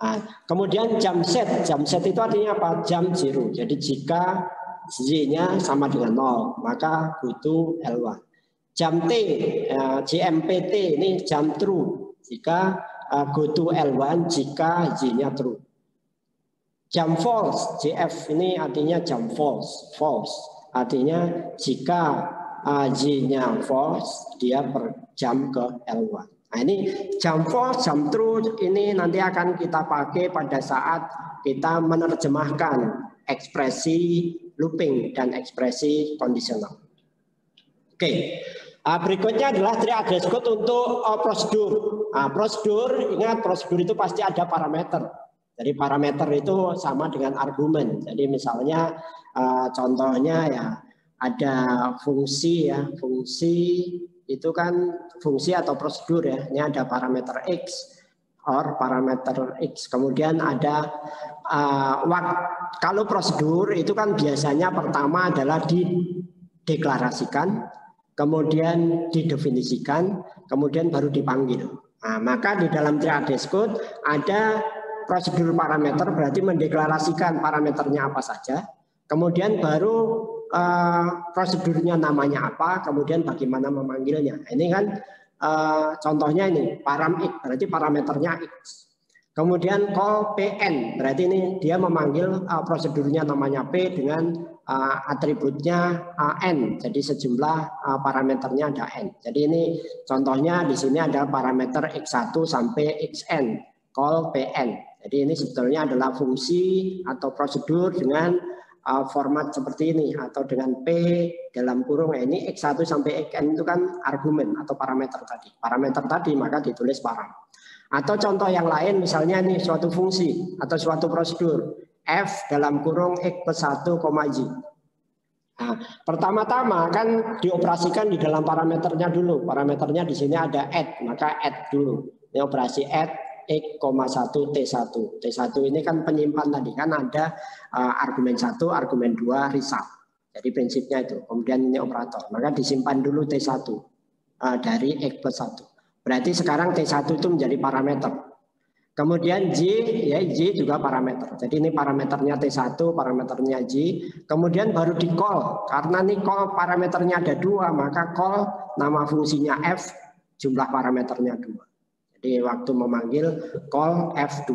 Nah, kemudian jam set itu artinya apa? Jam zero. Jadi jika Z-nya sama dengan 0, maka go to L1. Jam T, JMPT ini jam true. Jika go to L1 jika Z-nya true. Jam false, JF ini artinya jam false. Artinya jika Z-nya false, dia berjam ke L1. Nah ini jam false, jam true ini nanti akan kita pakai pada saat kita menerjemahkan ekspresi looping dan ekspresi kondisional. Oke, berikutnya adalah tree address code untuk prosedur. Prosedur, ingat prosedur itu pasti ada parameter. Jadi parameter itu sama dengan argumen. Jadi misalnya contohnya ya ada fungsi ya, fungsi itu kan fungsi atau prosedur ya. Ini ada parameter x or parameter x. Kemudian ada kalau prosedur itu kan biasanya pertama adalah dideklarasikan, kemudian didefinisikan, kemudian baru dipanggil. Nah, maka di dalam tree address code ada prosedur parameter, berarti mendeklarasikan parameternya apa saja, kemudian baru prosedurnya namanya apa, kemudian bagaimana memanggilnya. Ini kan contohnya ini param x, berarti parameternya x. Kemudian call pn, berarti ini dia memanggil prosedurnya namanya p dengan atributnya n, jadi sejumlah parameternya ada n. Jadi ini contohnya di sini ada parameter x1 sampai xn, call pn. Jadi ini sebetulnya adalah fungsi atau prosedur dengan format seperti ini atau dengan p dalam kurung. Ini x1 sampai xn itu kan argumen atau parameter tadi. Parameter tadi maka ditulis param. Atau contoh yang lain misalnya ini suatu fungsi atau suatu prosedur f dalam kurung x plus 1, z. Nah, pertama-tama kan dioperasikan di dalam parameternya dulu. Parameternya di sini ada add, maka add dulu. Ini operasi add x, 1 t1. T1 ini kan penyimpan tadi kan ada argumen 1, argumen 2, result. Jadi prinsipnya itu. Kemudian ini operator. Maka disimpan dulu t1 dari x plus 1. Berarti sekarang T1 itu menjadi parameter. Kemudian J, ya J juga parameter. Jadi ini parameternya T1, parameternya J. Kemudian baru di call. Karena ini call parameternya ada 2, maka call nama fungsinya F, jumlah parameternya 2. Jadi waktu memanggil call F2.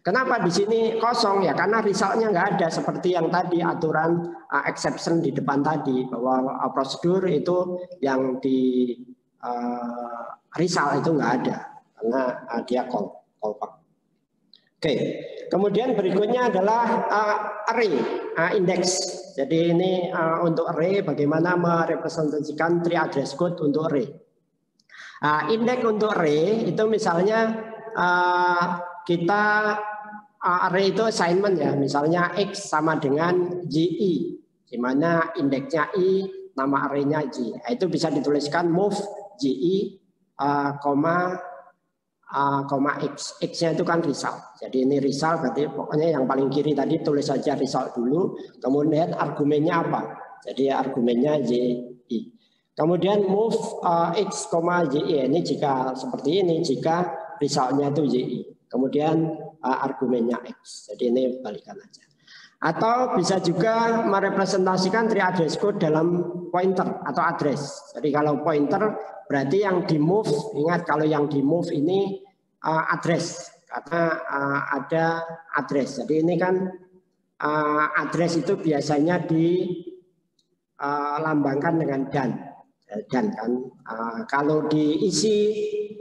Kenapa di sini kosong? Ya karena resultnya nggak ada. Seperti yang tadi aturan exception di depan tadi. Bahwa prosedur itu yang di result itu nggak ada karena dia callback. Oke, kemudian berikutnya adalah array index. Jadi ini untuk array bagaimana merepresentasikan tree address code untuk array. Index untuk array itu misalnya kita array itu assignment ya, misalnya x sama dengan ji, di mana indeksnya i, nama arraynya j. Itu bisa dituliskan move ji x. X-nya itu kan result. Jadi ini result berarti pokoknya yang paling kiri tadi tulis saja result dulu. Kemudian argumennya apa? Jadi argumennya ji. Kemudian move x, ji. Ini jika seperti ini, jika resultnya itu ji. Kemudian argumennya x. Jadi ini balikan aja. Atau bisa juga merepresentasikan tree address code dalam pointer atau address. Jadi kalau pointer berarti yang di move, ingat kalau yang di move ini address, karena ada address. Jadi ini kan address itu biasanya dilambangkan dengan dan kan. Kalau diisi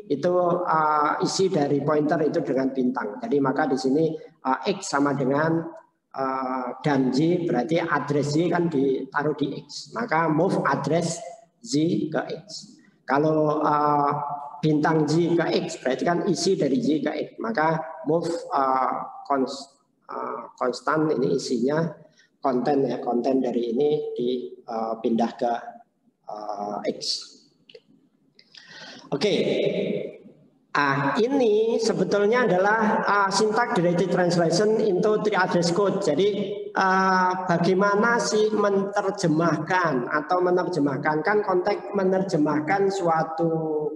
itu isi dari pointer itu dengan bintang. Jadi maka di sini x sama dengan dan z, berarti address z kan ditaruh di x, maka move address z ke x. Kalau bintang z ke x berarti kan isi dari z ke x, maka move konstan ini isinya konten ya, konten dari ini dipindah ke X. Oke. Ini sebetulnya adalah syntax directed translation into three address code. Jadi bagaimana sih menerjemahkan atau menerjemahkan, kan konteks menerjemahkan suatu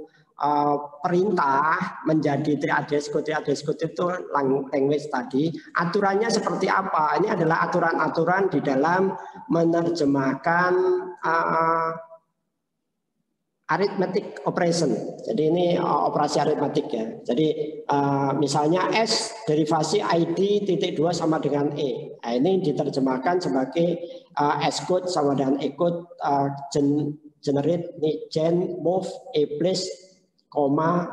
perintah menjadi three address code. Three address code itu language tadi. Aturannya seperti apa? Ini adalah aturan-aturan di dalam menerjemahkan arithmetic operation. Jadi ini operasi aritmetik ya. Jadi misalnya S derivasi ID titik 2 sama dengan E. Nah, ini diterjemahkan sebagai S code sama dengan E code generate gen move E place koma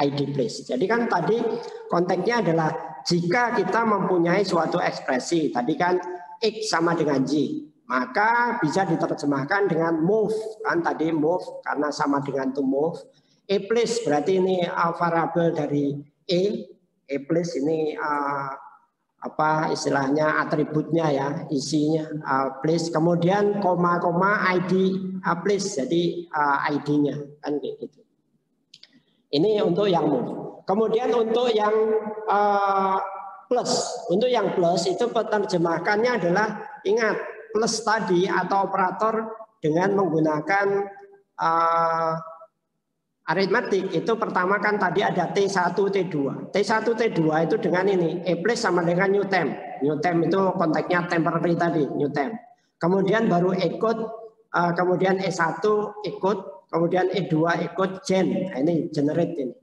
ID place. Jadi kan tadi konteksnya adalah jika kita mempunyai suatu ekspresi, tadi kan X sama dengan Y, maka bisa diterjemahkan dengan move, kan tadi move karena sama dengan to move. E place berarti ini variabel dari E place ini apa istilahnya atributnya ya, isinya place, kemudian koma ID place, jadi ID-nya kan kayak gitu. Ini untuk yang move. Kemudian untuk yang plus, untuk yang plus itu penerjemahkannya adalah ingat plus tadi atau operator dengan menggunakan aritmetik itu pertama kan tadi ada T1, T2. T1, T2 itu dengan ini E plus sama dengan new temp. New temp itu konteksnya temporary tadi, new temp. Kemudian baru ikut, kemudian E1 ikut, kemudian E2 ikut gen. Nah, ini generate ini.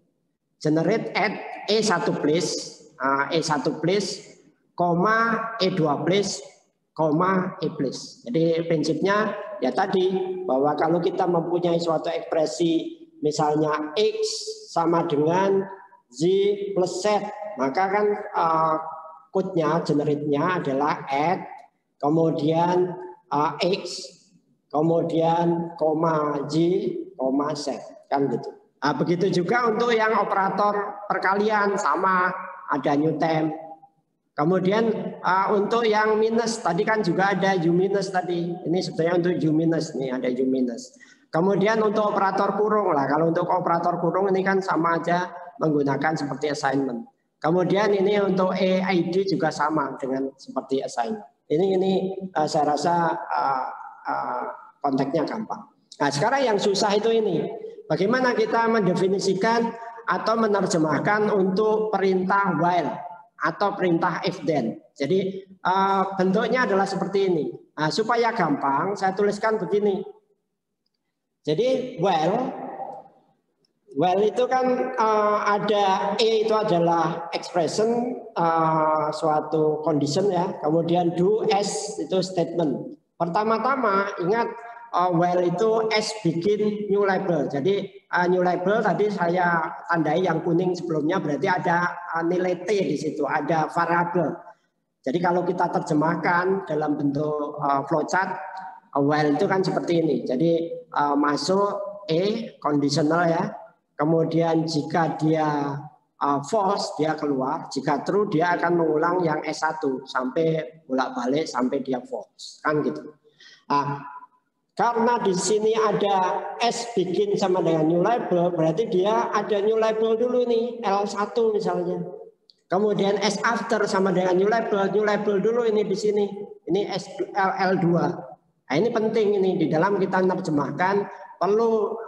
Generate add E1 place, E1 place, koma E2 place, koma E plus. Jadi prinsipnya ya tadi bahwa kalau kita mempunyai suatu ekspresi misalnya X sama dengan Z plus Z, maka kan code-nya, generate-nya adalah add, kemudian X, kemudian koma Z, koma Z, kan gitu. Nah, begitu juga untuk yang operator perkalian sama ada new temp. Kemudian untuk yang minus tadi kan juga ada U minus tadi. Ini sebenarnya untuk U minus nih, ada U minus. Kemudian untuk operator kurung lah. Kalau untuk operator kurung ini kan sama aja menggunakan seperti assignment. Kemudian ini untuk EID juga sama dengan seperti assignment. Ini saya rasa konteksnya gampang. Nah, sekarang yang susah itu ini. Bagaimana kita mendefinisikan atau menerjemahkan untuk perintah while atau perintah if then. Jadi bentuknya adalah seperti ini. Nah, supaya gampang saya tuliskan begini. Jadi while itu kan ada E itu adalah expression suatu condition ya. Kemudian do as itu statement. Pertama-tama ingat while itu S bikin new label. Jadi new label tadi saya tandai yang kuning sebelumnya berarti ada nilai T di situ, ada variabel. Jadi kalau kita terjemahkan dalam bentuk flowchart, while itu kan seperti ini. Jadi masuk E conditional ya. Kemudian jika dia false dia keluar, jika true dia akan mengulang yang S1 sampai bolak-balik sampai dia false, kan gitu. Karena di sini ada S bikin sama dengan new label, berarti dia ada new label dulu nih, L1 misalnya. Kemudian S after sama dengan new label dulu ini di sini. Ini L2. Nah, ini penting ini di dalam kita menerjemahkan perlu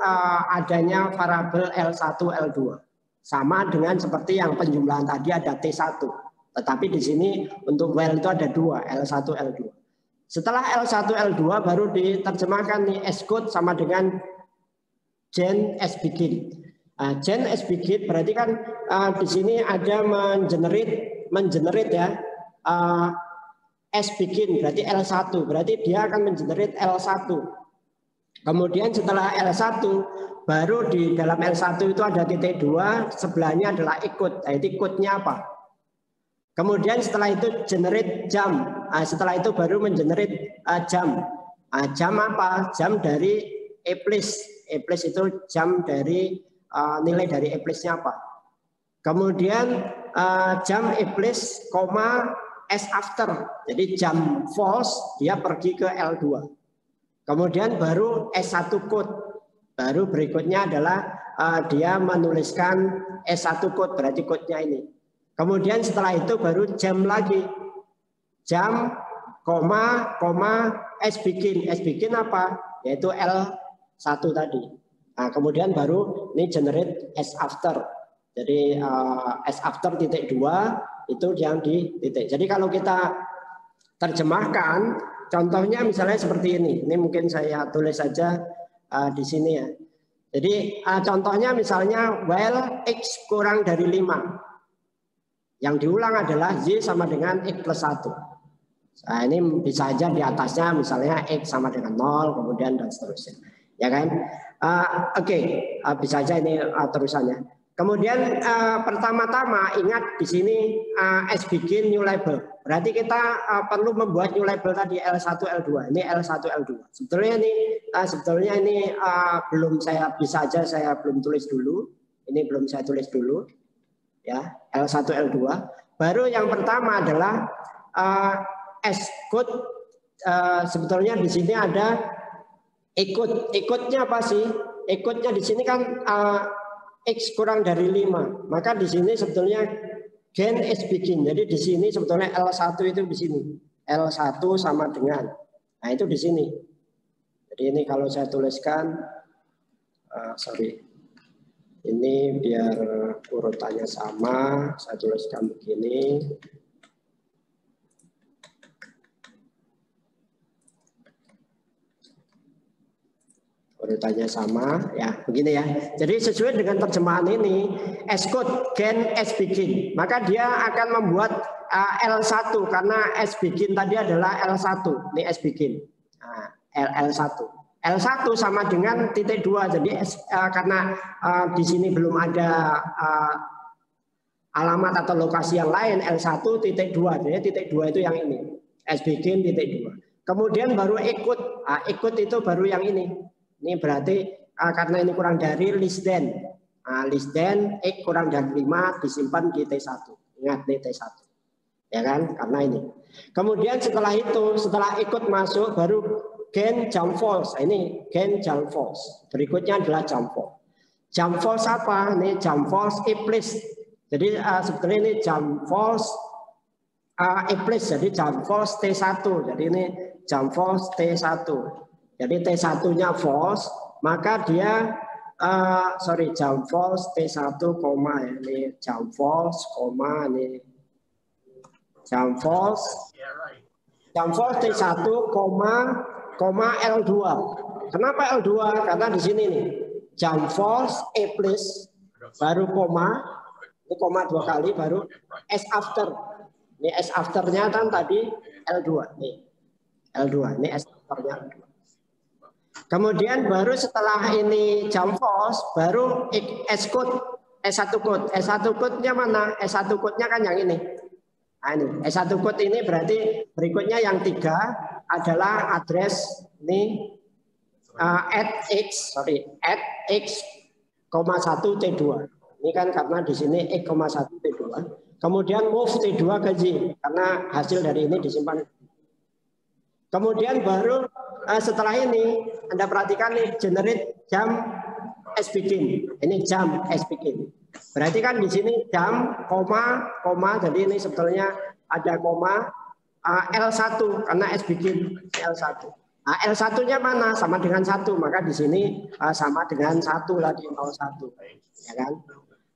adanya variabel L1, L2. Sama dengan seperti yang penjumlahan tadi ada T1. Tetapi di sini untuk while itu ada dua, L1, L2. Setelah L1, L2 baru diterjemahkan nih S code sama dengan gen S begin. Gen S begin berarti kan di sini ada mengenerate ya. S begin berarti L1, berarti dia akan mengenerate L1. Kemudian setelah L1 baru di dalam L1 itu ada titik 2, sebelahnya adalah ikut. Nah, itu ikutnya apa? Kemudian setelah itu generate jam. Setelah itu baru mengenerate jam. Jam apa? Jam dari E plus. E plus itu jam dari nilai dari E plusnya apa? Kemudian jam E plus, koma S after. Jadi jam false dia pergi ke L2. Kemudian baru S1 code. Baru berikutnya adalah dia menuliskan S1 code, berarti code-nya ini. Kemudian setelah itu baru jam lagi. Jam, koma, S bikin apa? Yaitu L1 tadi. Nah, kemudian baru ini generate S after. Jadi S after titik 2 itu yang di titik. Jadi kalau kita terjemahkan, contohnya misalnya seperti ini. Ini mungkin saya tulis saja di sini ya. Jadi contohnya misalnya while X kurang dari 5. Yang diulang adalah Y sama dengan X plus 1. Nah, ini bisa aja di atasnya misalnya X sama dengan 0, kemudian dan seterusnya. Ya kan? Oke, bisa aja ini terusannya. Kemudian pertama-tama ingat di sini S begin new label. Berarti kita perlu membuat new label tadi L1, L2. Ini L1, L2. Sebetulnya ini belum saya bisa aja saya belum tulis dulu. Ini belum saya tulis dulu. Ya, L1, L2. Baru yang pertama adalah S code. Sebetulnya di sini ada ikutnya apa sih? Ikutnya di sini kan X kurang dari 5. Maka di sini sebetulnya gen S begin. Jadi di sini sebetulnya L1 itu di sini. L1 sama dengan. Nah, itu di sini. Jadi ini kalau saya tuliskan ini biar urutannya sama, saya tuliskan begini. Urutannya sama, ya begini ya. Jadi sesuai dengan terjemahan ini, S code gen S begin, maka dia akan membuat L1 karena S begin tadi adalah L1, ini S begin, L1. L1 sama dengan titik 2, jadi karena di sini belum ada alamat atau lokasi yang lain, L1 titik 2, jadi titik 2 itu yang ini, S begin titik 2. Kemudian baru ikut, ikut itu baru yang ini. Ini berarti karena ini kurang dari less than. Less than X kurang dari 5 disimpan di T1. Ingat nih T1. Ya kan? Karena ini. Kemudian setelah itu, setelah ikut masuk baru gen jump false. Ini gen jump false. Berikutnya adalah jump false. Jump false apa? Ini jump false Eclipse. Jadi sebetulnya ini jump false Eclipse. Jadi jump false T1. Jadi ini jump false T1. Jadi T1-nya false, maka dia jump false T1, ini jump false, ini jump false T1, L2. Kenapa L2? Karena di sini nih jump false A plus baru koma, ini koma 2 kali baru S after. Ini S afternya kan tadi L2 nih. L2, ini S afternya L2. Kemudian baru setelah ini jump false, baru S code, S1 code. S1 code-nya mana? S1 code-nya kan yang ini. Nah, ini S1 code ini berarti berikutnya yang 3 adalah address ini at x, T2. Ini kan karena di sini X,1 T2. Kemudian move T2 ke Z karena hasil dari ini disimpan. Kemudian baru setelah ini Anda perhatikan nih generate jam S begin. Ini jam S begin. Berarti kan di sini jam, koma, jadi ini sebetulnya ada koma L1 karena S begin L1. Nah, L1-nya mana? Sama dengan 1, maka di sini sama dengan 1 lagi 01. Ya kan?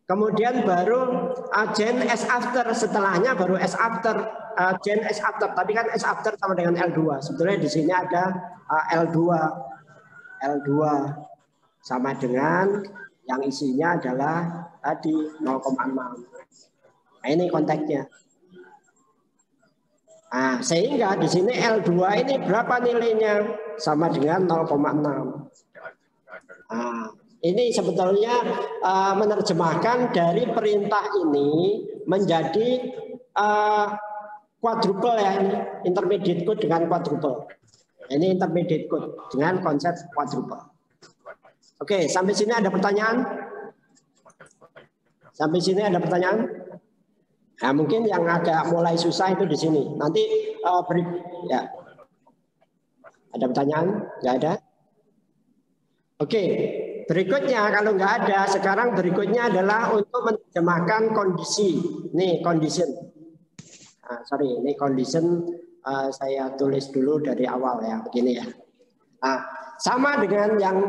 Kemudian baru gen S after, setelahnya baru S after, gen S after. Tadi kan S after sama dengan L2. Sebetulnya di sini ada L2 sama dengan yang isinya adalah tadi 0,6. Nah, ini konteksnya. Nah, sehingga di sini L2 ini berapa nilainya? Sama dengan 0,6. Nah, ini sebetulnya menerjemahkan dari perintah ini menjadi quadruple ya, ini intermediate code dengan quadruple. Ini intermediate code dengan konsep quadruple. Oke, sampai sini ada pertanyaan? Sampai sini ada pertanyaan? Nah, mungkin yang agak mulai susah itu di sini. Nanti ya. Ada pertanyaan? Nggak ada? Oke, berikutnya kalau nggak ada, sekarang berikutnya adalah untuk menerjemahkan kondisi. Nih, condition. Sorry, ini condition saya tulis dulu dari awal ya, begini ya. Sama dengan yang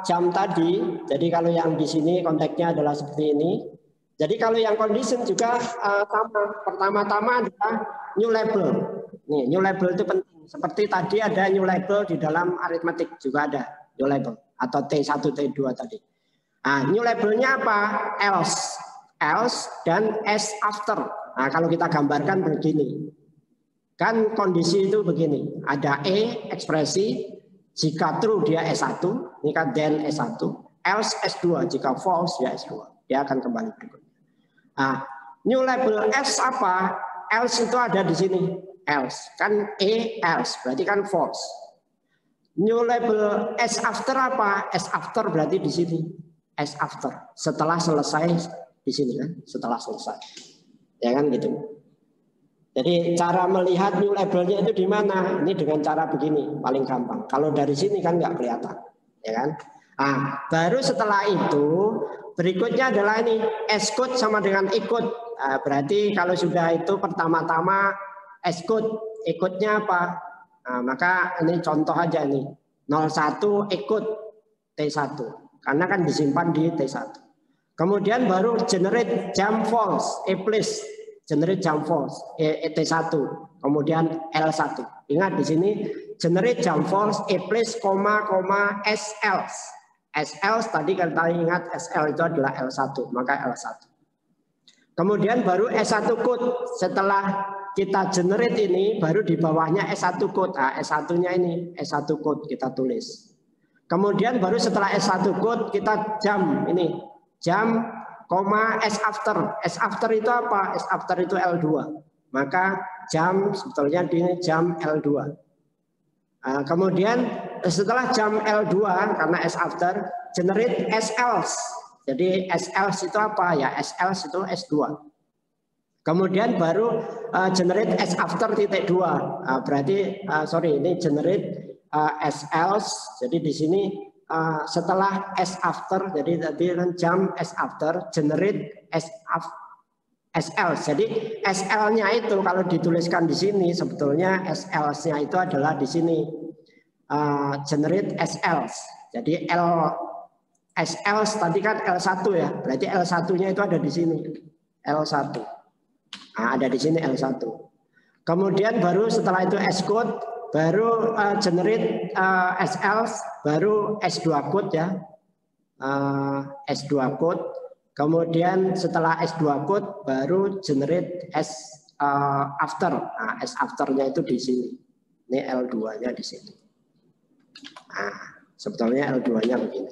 jam tadi, jadi kalau yang di sini konteksnya adalah seperti ini. Jadi kalau yang condition juga sama. Pertama-tama adalah new label. Nih, new label itu penting. Seperti tadi ada new label di dalam aritmetik juga ada new label atau T1, T2 tadi. New labelnya apa? Else dan as after. Nah, kalau kita gambarkan begini. Kan kondisi itu begini. Ada ekspresi, jika true dia S1, ini kan then S1, else S2, jika false ya S2. Dia akan kembali berikutnya. New label S apa? Else itu ada di sini. Else kan else berarti kan false. New label S after apa? S after berarti di sini. S after setelah selesai di sini kan, setelah selesai. Ya kan gitu. Jadi cara melihat new labelnya itu di mana? Ini dengan cara begini, paling gampang. Kalau dari sini kan nggak kelihatan, ya kan? Baru setelah itu berikutnya adalah ini S-code sama dengan ikut. Berarti kalau sudah itu pertama-tama S-code, ikutnya apa? Maka ini contoh aja nih, 01 ikut T1, karena kan disimpan di T1. Kemudian baru generate jump false, please generate jump false, T1, kemudian L1. Ingat di sini generate jump false, please, S else. S else tadi kita ingat SL itu adalah L1, maka L1. Kemudian baru S1 code. Setelah kita generate ini, baru di bawahnya S1 code. S1-nya ini, S1 code kita tulis. Kemudian baru setelah S1 code kita jump ini. Jump, S after. S after itu apa? S after itu L2. Maka jump sebetulnya ini jump L2. Kemudian setelah jump L2, karena S after, generate S else. Jadi S else itu apa ya? S else itu S2. Kemudian baru generate S after titik 2. Berarti sorry, ini generate S else. Jadi di sini setelah S after, jadi tadi jump S after, generate S else. Jadi SL-nya itu kalau dituliskan di sini sebetulnya SL-nya itu adalah di sini generate S else. Jadi S else tadi kan L1 ya, berarti L1-nya itu ada di sini, L1. Ada di sini L1. Kemudian baru setelah itu S code, baru generate S else, baru S2 code ya, S2 code. Kemudian setelah S2 code, baru generate S after. S after-nya itu di sini. Ini L2-nya di sini. Sebetulnya L2-nya begini.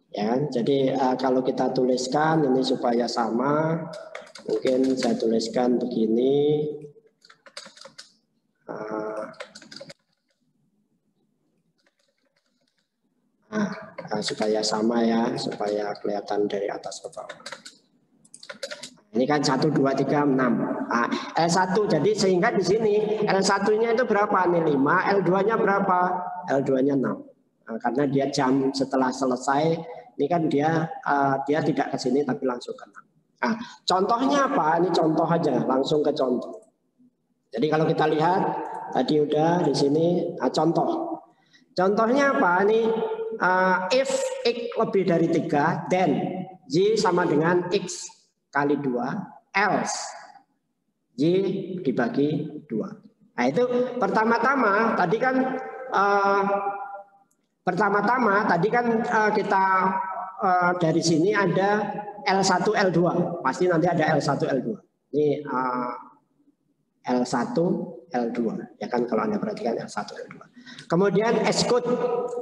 Ya, jadi kalau kita tuliskan ini supaya sama, mungkin saya tuliskan begini. Supaya sama ya, supaya kelihatan dari atas ke bawah. Ini kan 1, 2, 3, 6. L1 jadi sehingga di sini L1-nya itu berapa? Ini 5, L2-nya berapa? L2-nya 6. Karena dia jam setelah selesai, ini kan dia tidak ke sini tapi langsung ke 6. Contohnya apa? Ini contoh aja, langsung ke contoh. Jadi kalau kita lihat tadi udah di sini contoh. Contohnya apa? Ini if X lebih dari 3, then Y sama dengan X kali 2, else Y dibagi 2. Nah itu pertama-tama tadi kan kita dari sini ada L1, L2. Pasti nanti ada L1, L2. Ini L1, L2. Ya kan kalau Anda perhatikan L1, L2. Kemudian S-code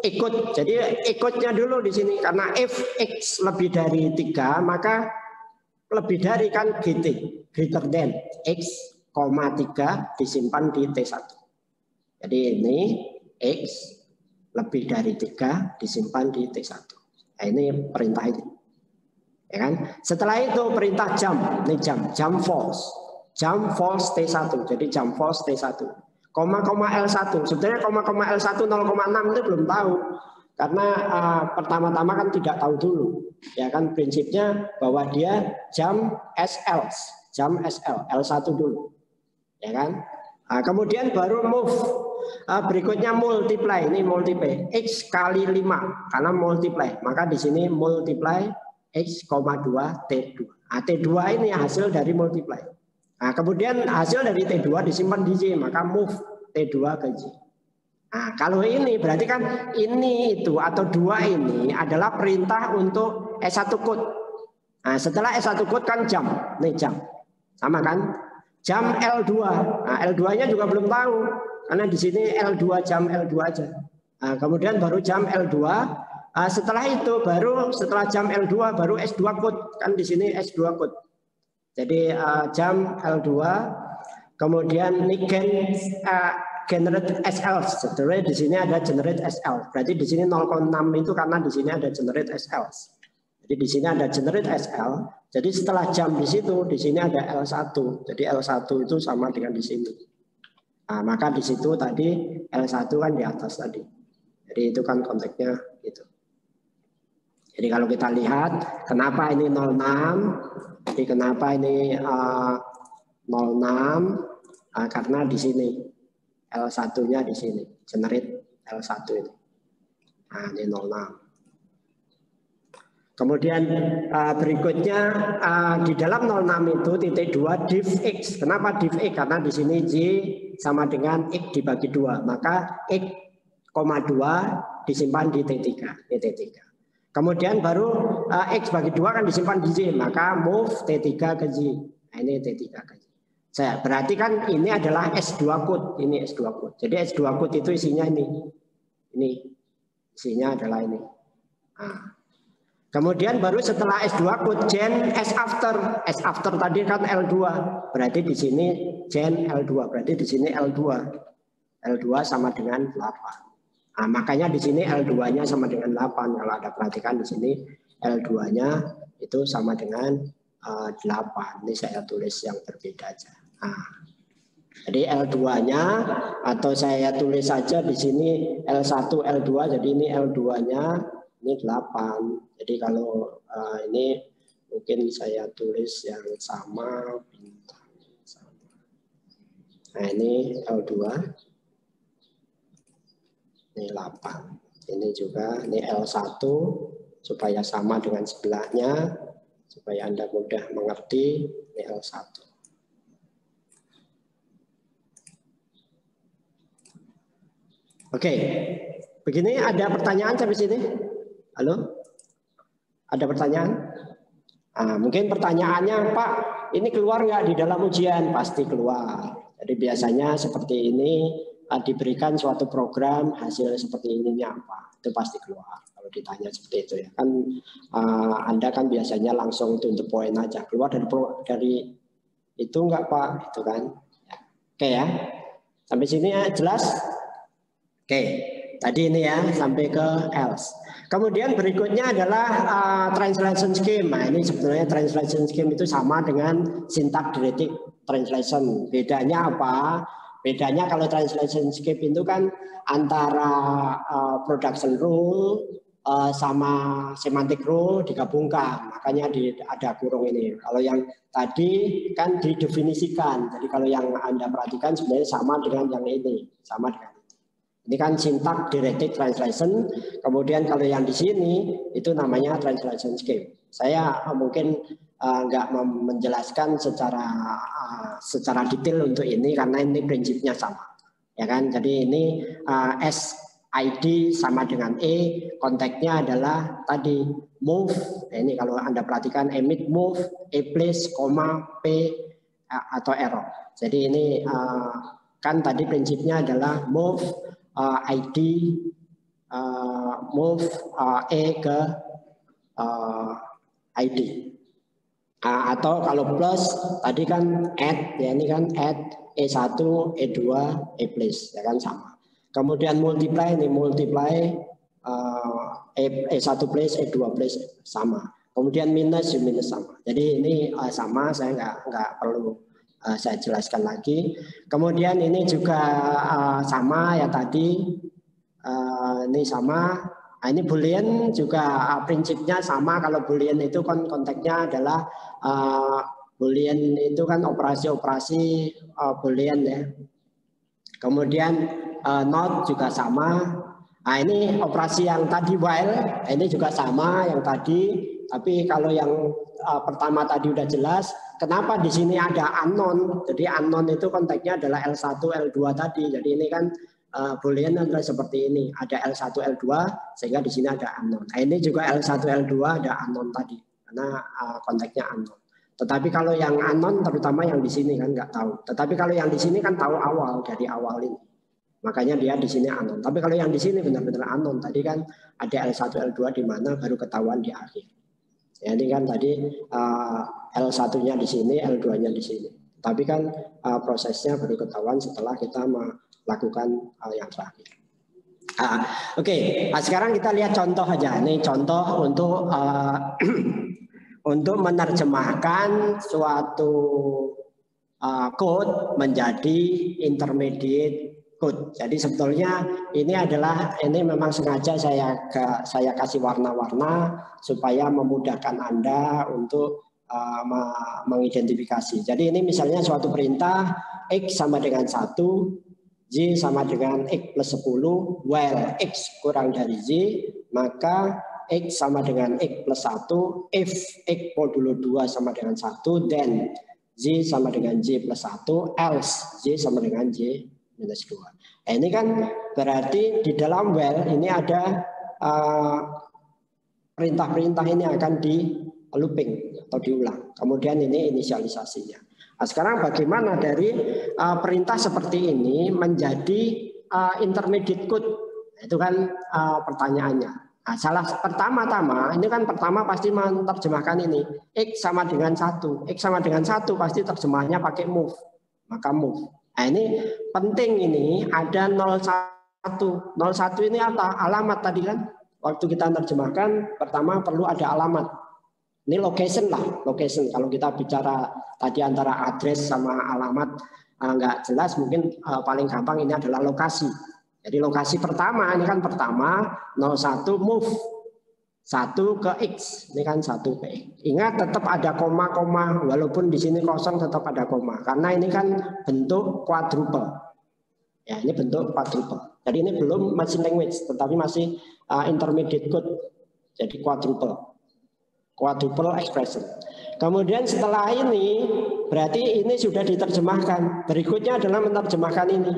ikut. Jadi ikutnya dulu di sini. Karena if X lebih dari 3, maka lebih dari kan GT. Greater than X, 3 disimpan di T1. Jadi ini X lebih dari 3 disimpan di T1. Nah, ini perintah itu. Ya kan? Setelah itu perintah jump. Ini jump false. Jump false T1. Jadi jump false T1. koma L1. Sebenarnya koma L1 0,6 itu belum tahu. Karena pertama-tama kan tidak tahu dulu. Ya kan prinsipnya bahwa dia jam SL, L1 dulu. Ya kan? Kemudian baru move. Berikutnya multiply, ini multiply X kali 5 karena multiply. Maka di sini multiply X, 2 T2. T2 ini hasil dari multiply. Kemudian hasil dari T2 disimpan di J, maka move T2 ke J. Kalau ini berarti kan ini itu atau 2 ini adalah perintah untuk S1 code. Setelah S1 code kan jam, nih jam. Sama kan? Jam L2. L2-nya juga belum tahu karena di sini L2 jam L2 aja. Kemudian baru jam L2. Setelah itu baru setelah jam L2 baru S2 code, kan di sini S2 code. Jadi jam L2, kemudian ini generate SL. Sebenarnya di sini ada generate SL. Berarti di sini 0,6 itu karena di sini ada generate SL. Jadi di sini ada generate SL. Jadi setelah jam di sini ada L1. Jadi L1 itu sama dengan di sini. Maka di situ tadi L1 kan di atas tadi. Jadi itu kan konteksnya gitu. Jadi kalau kita lihat kenapa ini 06, jadi kenapa ini 06, karena di sini L1-nya di sini, generate L1 ini. Ini 06. Kemudian berikutnya di dalam 06 itu titik 2 div X. Kenapa div X? Karena di sini J sama dengan X dibagi 2. Maka X, 2 disimpan di T3. Di T3. Kemudian baru X bagi 2 kan disimpan di J. Maka move T3 ke J. Ini T3 ke J. Berarti kan ini adalah S2 code. Ini S2 code. Jadi S2 code itu isinya ini. Ini isinya adalah ini. Kemudian baru setelah S2 code gen S after. S after tadi kan L2. Berarti di sini gen L2. Berarti di sini L2. L2 sama dengan 8. Makanya di sini L2-nya sama dengan 8. Kalau ada perhatikan di sini L2-nya itu sama dengan 8. Ini saya tulis yang berbeda aja. Jadi L2-nya atau saya tulis saja di sini L1, L2. Jadi ini L2-nya ini 8. Jadi kalau ini mungkin saya tulis yang sama bintang sama. Nah ini L2. Ini 8. Ini juga ini L1 supaya sama dengan sebelahnya supaya Anda mudah mengerti. Ini L1. Oke. Begini ada pertanyaan sampai sini? Halo? Ada pertanyaan? Mungkin pertanyaannya, Pak, ini keluar nggak di dalam ujian? Pasti keluar. Jadi biasanya seperti ini diberikan suatu program hasil seperti ininya apa? Itu pasti keluar. Kalau ditanya seperti itu ya kan, Anda kan biasanya langsung to the point aja. Keluar dari itu nggak Pak? Itu kan? Ya. Oke ya. Sampai sini ya jelas? Oke. Tadi ini ya sampai ke else. Kemudian berikutnya adalah translation scheme. Nah, ini sebenarnya translation scheme itu sama dengan syntax directed translation. Bedanya apa? Bedanya kalau translation scheme itu kan antara production rule sama semantic rule digabungkan. Makanya ada kurung ini. Kalau yang tadi kan didefinisikan. Jadi kalau yang Anda perhatikan sebenarnya sama dengan yang ini. Sama dengan ini kan syntax directed translation. Kemudian kalau yang di sini itu namanya translation scheme. Saya mungkin nggak menjelaskan secara detail untuk ini karena ini prinsipnya sama, ya kan? Jadi ini SID sama dengan E, konteksnya adalah tadi move. Ini kalau Anda perhatikan emit move, E place, P atau error. Jadi ini kan tadi prinsipnya adalah move ID move E ke ID. Atau kalau plus tadi kan add, ya ini kan add E1, E2, E plus, ya kan sama. Kemudian multiply, ini multiply E1 plus, E2 plus sama. Kemudian minus, minus sama. Jadi ini sama, saya nggak perlu saya jelaskan lagi. Kemudian ini juga sama ya tadi, ini sama. Nah, ini Boolean juga prinsipnya sama. Kalau Boolean itu kan konteksnya adalah Boolean itu kan operasi-operasi Boolean ya. Kemudian not juga sama. Nah, ini operasi yang tadi while, ini juga sama yang tadi. Tapi kalau yang pertama tadi udah jelas, kenapa di sini ada unknown? Jadi unknown itu konteksnya adalah L1, L2 tadi. Jadi ini kan Boolean adalah seperti ini. Ada L1, L2 sehingga di sini ada unknown. Nah, ini juga L1, L2 ada unknown tadi karena konteksnya unknown. Tetapi kalau yang unknown terutama yang di sini kan nggak tahu. Tetapi kalau yang di sini kan tahu awal dari awal ini. Makanya dia di sini unknown. Tapi kalau yang di sini benar-benar unknown. Tadi kan ada L1, L2 di mana baru ketahuan di akhir. Ya, ini kan tadi L1-nya di sini, L2-nya di sini. Tapi kan prosesnya baru ketahuan setelah kita melakukan yang terakhir. Oke. Sekarang kita lihat contoh aja. Ini contoh untuk untuk menerjemahkan suatu code menjadi intermediate code. Jadi sebetulnya ini memang sengaja saya kasih warna-warna supaya memudahkan Anda untuk mengidentifikasi. Jadi ini misalnya suatu perintah X sama dengan 1, Y sama dengan X plus 10, while X kurang dari Y, maka X sama dengan X plus 1, if X modulo 2 sama dengan 1, then Y sama dengan Y plus 1, else Y sama dengan Y minus 2. Nah, ini kan berarti di dalam while ini ada perintah-perintah ini akan di looping atau diulang. Kemudian ini inisialisasinya. Nah, sekarang bagaimana dari perintah seperti ini menjadi intermediate code? Itu kan pertanyaannya. Nah, pertama-tama ini kan pertama pasti menerjemahkan ini X sama dengan 1. X sama dengan 1 pasti terjemahnya pakai move. Maka move. Nah, ini penting, ini ada 01. 01 ini apa? Alamat tadi kan. Waktu kita menerjemahkan pertama perlu ada alamat. Ini location lah, location. Kalau kita bicara tadi antara address sama alamat nggak jelas, mungkin paling gampang ini adalah lokasi. Jadi lokasi pertama, ini kan pertama 01 move 1 ke X, ini kan 1 ke X. Ingat tetap ada koma-koma, walaupun di sini kosong tetap ada koma, karena ini kan bentuk quadruple. Ya, ini bentuk quadruple. Jadi ini belum machine language, tetapi masih intermediate code. Jadi quadruple expression. Kemudian setelah ini berarti ini sudah diterjemahkan. Berikutnya adalah menerjemahkan ini.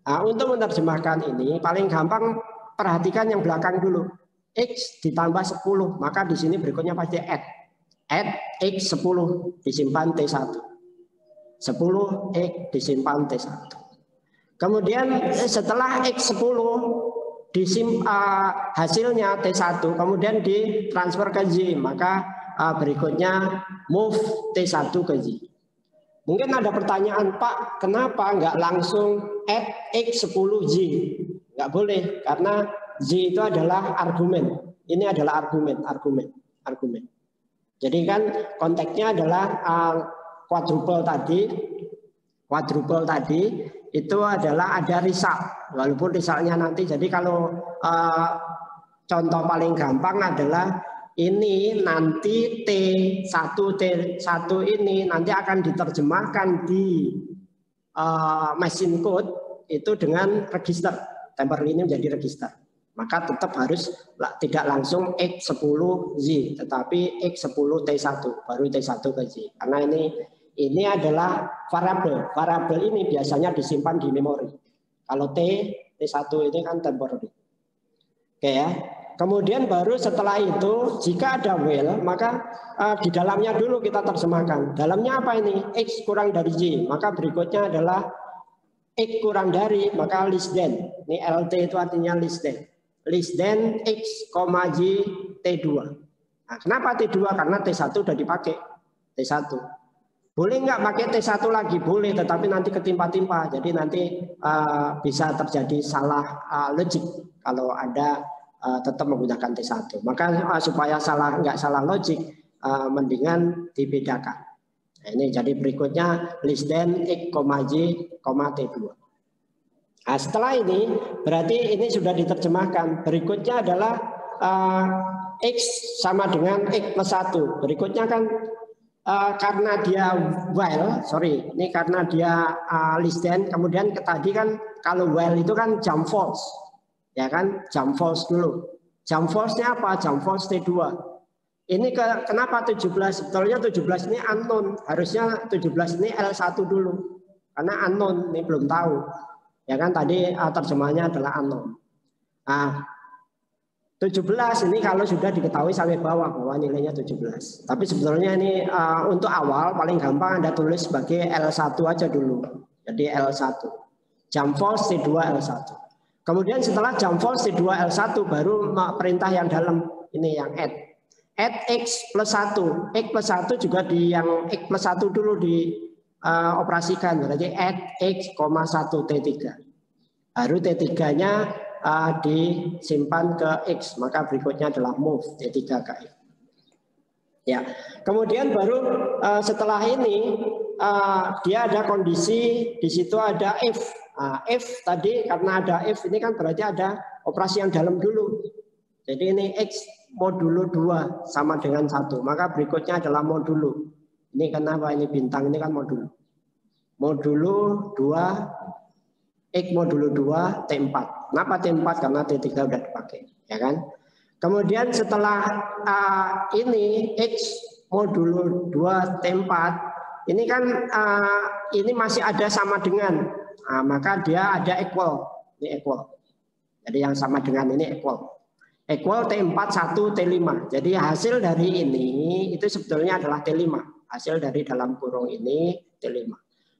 Nah, untuk menerjemahkan ini paling gampang perhatikan yang belakang dulu. X ditambah 10, maka di sini berikutnya pasti add X 10 disimpan T1. 10 X disimpan T1. Kemudian setelah X 10 hasilnya T1 kemudian ditransfer ke Y, maka berikutnya move T1 ke Y. Mungkin ada pertanyaan, Pak, kenapa nggak langsung add X 10 Y? Nggak boleh, karena Y itu adalah argumen. Ini adalah argumen. Jadi kan konteksnya adalah quadruple tadi itu adalah ada result. Walaupun resultnya nanti, jadi kalau contoh paling gampang adalah ini nanti T1 ini nanti akan diterjemahkan di machine code itu dengan register. Temporary ini menjadi register. Maka tetap harus tidak langsung X10Y, tetapi X10 T1, baru T1 ke Y. Karena ini adalah variabel. Variabel ini biasanya disimpan di memori. Kalau T1 ini kan temporary. Oke ya. Kemudian baru setelah itu, jika ada while, maka di dalamnya dulu kita terjemahkan. Dalamnya apa ini? X kurang dari Y. Maka berikutnya adalah X kurang dari, maka less than. Ini LT itu artinya less than. Less than X, Y, T2. Nah, kenapa T2? Karena T1 sudah dipakai. T1. Boleh nggak pakai T1 lagi? Boleh, tetapi nanti ketimpa-timpa. Jadi nanti bisa terjadi salah logik kalau Anda tetap menggunakan T1. Maka supaya nggak salah logik, mendingan dibedakan. Nah, ini jadi berikutnya less than X, Y, T2. Nah, setelah ini berarti ini sudah diterjemahkan. Berikutnya adalah X sama dengan X plus 1. Berikutnya kan karena dia ini karena dia less than, kemudian tadi kan kalau while itu kan jump false, ya kan, jump false dulu. Jump false-nya apa? Jump false T2. Ini kenapa 17? Sebetulnya 17 ini unknown, harusnya 17 ini L1 dulu, karena unknown, ini belum tahu. Ya kan, tadi terjemahnya adalah unknown. Nah, 17 ini kalau sudah diketahui sampai bawah bahwa nilainya 17. Tapi sebetulnya ini untuk awal paling gampang Anda tulis sebagai L1 aja dulu. Jadi L1. Jump false T2 L1. Kemudian setelah jump false T2 L1 baru perintah yang dalam ini yang add. Add X plus 1. X plus 1 juga di yang X plus 1 dulu dioperasikan. Berarti add X, 1 T3. Baru T3-nya disimpan ke X, maka berikutnya adalah move T3 ke X. Ya, kemudian baru setelah ini dia ada kondisi, di situ ada if. If tadi karena ada if ini kan berarti ada operasi yang dalam dulu. Jadi ini X modulo 2 sama dengan 1, maka berikutnya adalah modulo. Ini kenapa ini bintang ini kan modulo. Modulo 2 X modulo 2 T4. Kenapa T4? Karena T3 sudah dipakai, ya kan? Kemudian setelah ini X modulo 2 T4, ini kan ini masih ada sama dengan, maka dia ada equal, ini equal. Jadi yang sama dengan ini equal. Equal T4 1 T5. Jadi hasil dari ini itu sebetulnya adalah T5. Hasil dari dalam kurung ini T5.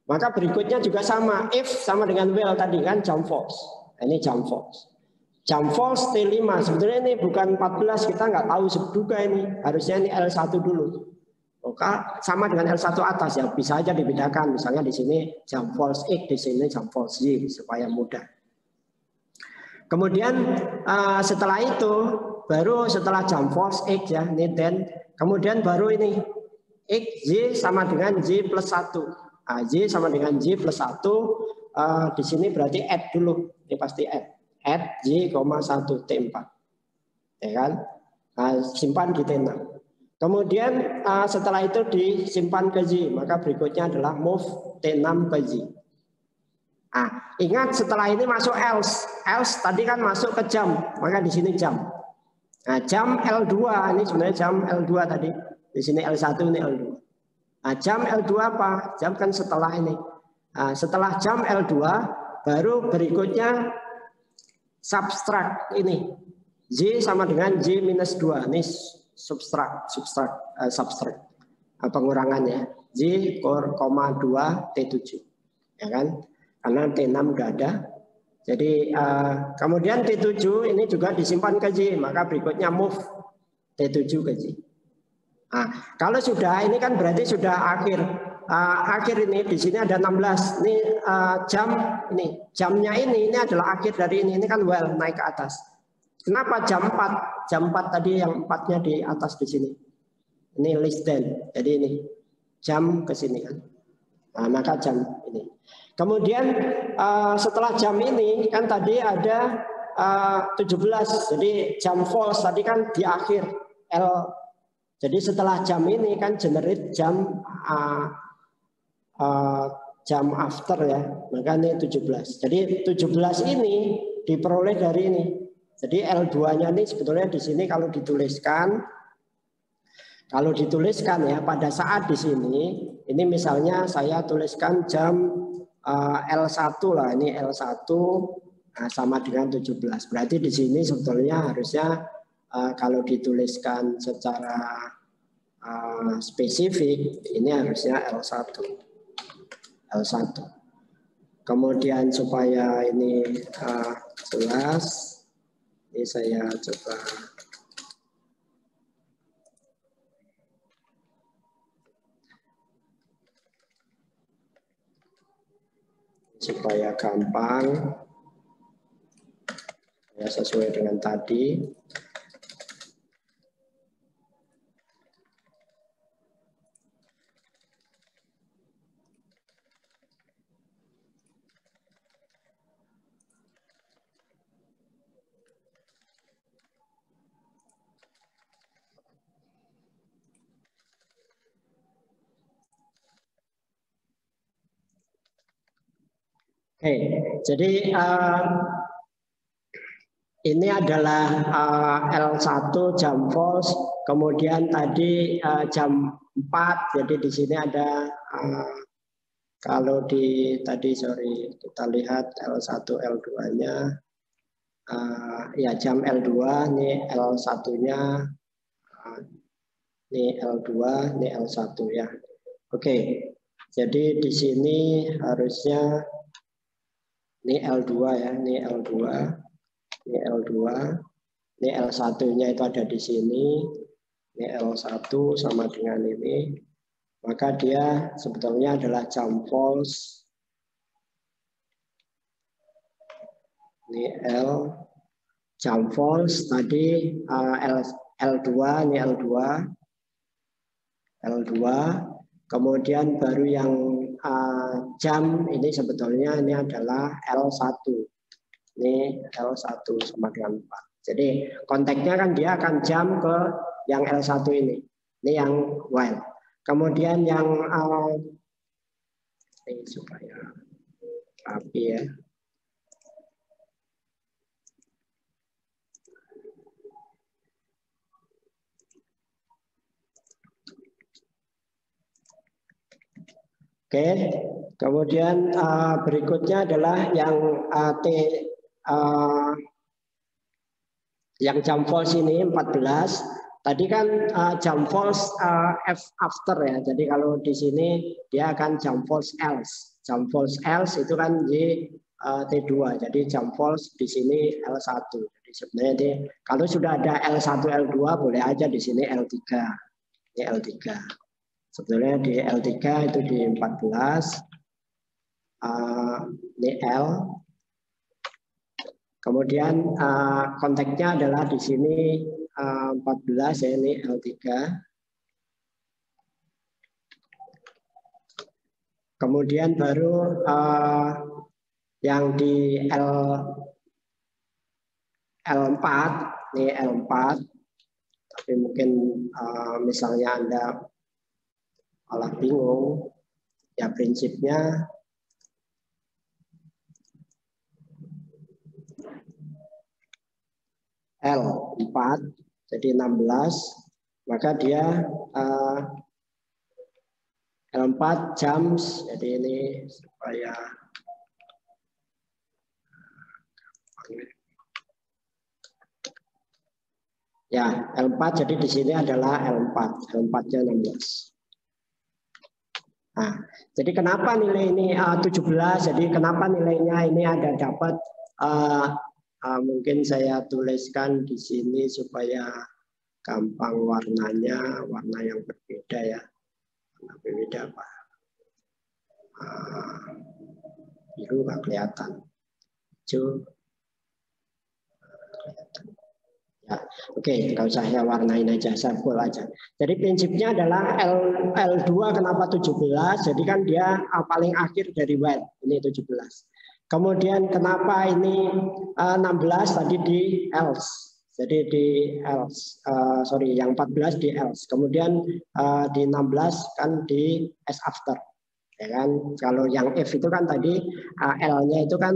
Maka berikutnya juga sama, if sama dengan while tadi kan jump false. Ini jump false. Jump false T5, sebetulnya ini bukan 14, kita nggak tahu juga ini. Harusnya ini L1 dulu. Maka sama dengan L1 atas ya, bisa aja dibedakan. Misalnya di sini jump false X, di sini jump false Y, supaya mudah. Kemudian setelah itu, baru setelah jump false X ya, ini then, kemudian baru ini X, Y sama dengan Y plus 1. Y sama dengan Y plus 1, di sini berarti add dulu, ini pasti add Y, 1 T4, ya kan? Simpan di T6. Kemudian setelah itu disimpan ke Y, maka berikutnya adalah move T6 ke Y. Ingat setelah ini masuk else tadi kan masuk ke jam, maka di sini jam. Jam L2 ini sebenarnya jam L2 tadi, di sini L1 ini L2. Jam L2 apa? Jam kan setelah ini. Setelah jam L2 baru berikutnya subtract ini. Y sama dengan Y minus 2. Ini subtract pengurangannya. Y, 2 T7. Ya kan? Karena T6 sudah ada. Jadi kemudian T7 ini juga disimpan ke Y. Maka berikutnya move T7 ke Y. Kalau sudah ini kan berarti sudah akhir ini di sini ada 16. Ini jamnya ini adalah akhir dari ini kan while naik ke atas. Kenapa jam 4? Jam 4 tadi yang 4-nya di atas di sini. Ini less than. Jadi ini jam ke sini kan. Maka jam ini. Kemudian setelah jam ini kan tadi ada 17. Jadi jam false tadi kan di akhir L. Jadi setelah jam ini kan generate jam after ya, maka ini 17. Jadi 17 ini diperoleh dari ini. Jadi L2-nya ini sebetulnya di sini kalau dituliskan ya pada saat di sini, ini misalnya saya tuliskan jam L1 lah, ini L1 sama dengan 17. Berarti di sini sebetulnya harusnya kalau dituliskan secara spesifik, ini harusnya L1. Kemudian supaya ini jelas, ini saya coba supaya gampang, ya sesuai dengan tadi. Oke, jadi ini adalah L1 jam false, kemudian tadi jam 4, jadi di sini ada kalau di tadi kita lihat L1 L2-nya ya jam L2, ini L1-nya ini L2, ini L1 ya. Oke. Jadi di sini harusnya ini L2 ya, ini L2. Ini L2, ini L1-nya itu ada di sini, ini L1 sama dengan ini, maka dia sebetulnya adalah jam false. Ini L, jam false tadi L2, ini L2, kemudian baru yang jam ini sebetulnya ini adalah L1. Ini L1 sama dengan 4. Jadi konteksnya kan dia akan jam ke yang L1 ini. Ini yang while. Kemudian yang ini supaya rapi ya. Oke. Kemudian berikutnya adalah yang yang jam false ini 14. Tadi kan jam false F after ya. Jadi kalau di sini dia akan jam false else. Jam false else itu kan di T2. Jadi jam false di sini L1. Jadi sebenarnya kalau sudah ada L1 L2 boleh aja di sini L3. Ini L3. Sebetulnya di L3 itu di 14. Ini L. Kemudian konteksnya adalah di sini 14 ya, ini L3. Kemudian baru yang di L4, ini L4. Tapi mungkin misalnya Anda malah bingung, ya prinsipnya L4 jadi 16, maka dia L4 jams, jadi ini supaya ya L4 jadi di sini adalah L4, L4-nya 16. Nah, jadi kenapa nilai ini 17? Jadi kenapa nilainya ini ada dapat mungkin saya tuliskan di sini supaya gampang warnanya, warna yang berbeda ya. Warna berbeda apa? Biru nggak kelihatan. Hijau kelihatan. Ya, oke, nggak usah saya warnain aja, saya full aja. Jadi prinsipnya adalah L2 kenapa 17? Jadi kan dia paling akhir dari while, ini 17. Kemudian kenapa ini 16 tadi di else. Jadi di else, yang 14 di else. Kemudian di 16 kan di as after. Ya kan? Kalau yang if itu kan tadi L-nya itu kan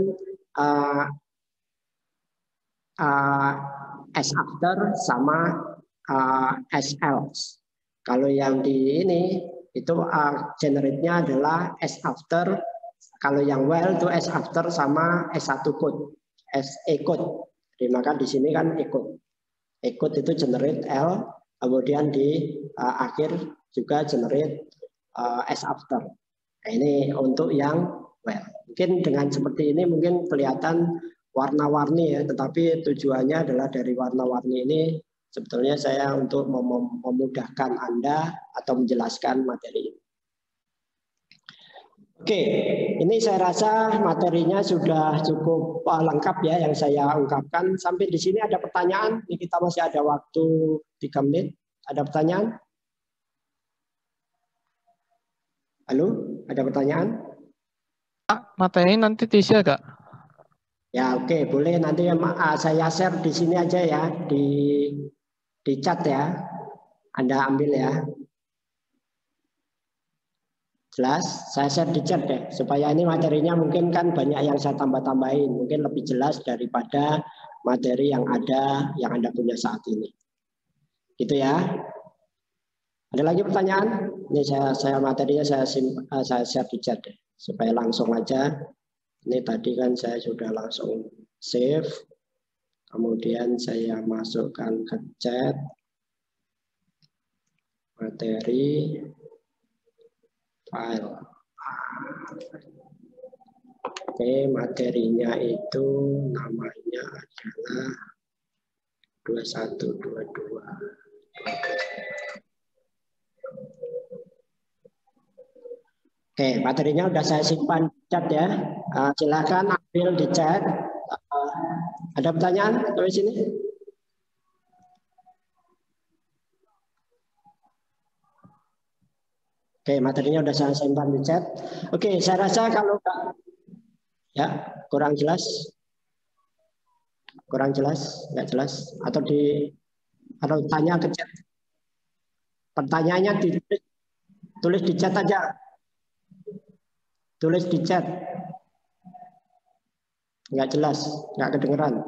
as after sama as else. Kalau yang di ini itu generate-nya adalah as after. Kalau yang while itu as after sama S1 code, SE code. Jadi maka di sini kan E code itu generate L, kemudian di akhir juga generate as after. Nah, ini untuk yang while. Mungkin dengan seperti ini mungkin kelihatan warna-warni ya, tetapi tujuannya adalah dari warna-warni ini sebetulnya saya untuk memudahkan Anda atau menjelaskan materi ini. Oke, ini saya rasa materinya sudah cukup lengkap ya yang saya ungkapkan. Sampai di sini ada pertanyaan? Ini kita masih ada waktu 3 menit. Ada pertanyaan? Halo, ada pertanyaan? Materi nanti di-share, Kak? Ya, oke, boleh nanti saya share di sini aja ya, di chat ya. Anda ambil ya. Jelas? Saya share di chat deh, supaya ini materinya mungkin kan banyak yang saya tambah-tambahin. Mungkin lebih jelas daripada materi yang Anda punya saat ini. Gitu ya. Ada lagi pertanyaan? Ini saya materinya saya share di chat deh, supaya langsung aja. Ini tadi kan saya sudah langsung save. Kemudian saya masukkan ke chat materi file. Oke, materinya itu namanya adalah 2122. Oke, materinya udah saya simpan di chat ya. Silakan ambil di chat. Ada pertanyaan dari sini? Oke, materinya udah saya simpan di chat. Oke, saya rasa kalau ya kurang jelas, nggak jelas, atau tanya ke chat. Pertanyaannya tulis di chat aja. Tulis di chat. Nggak jelas, nggak kedengeran.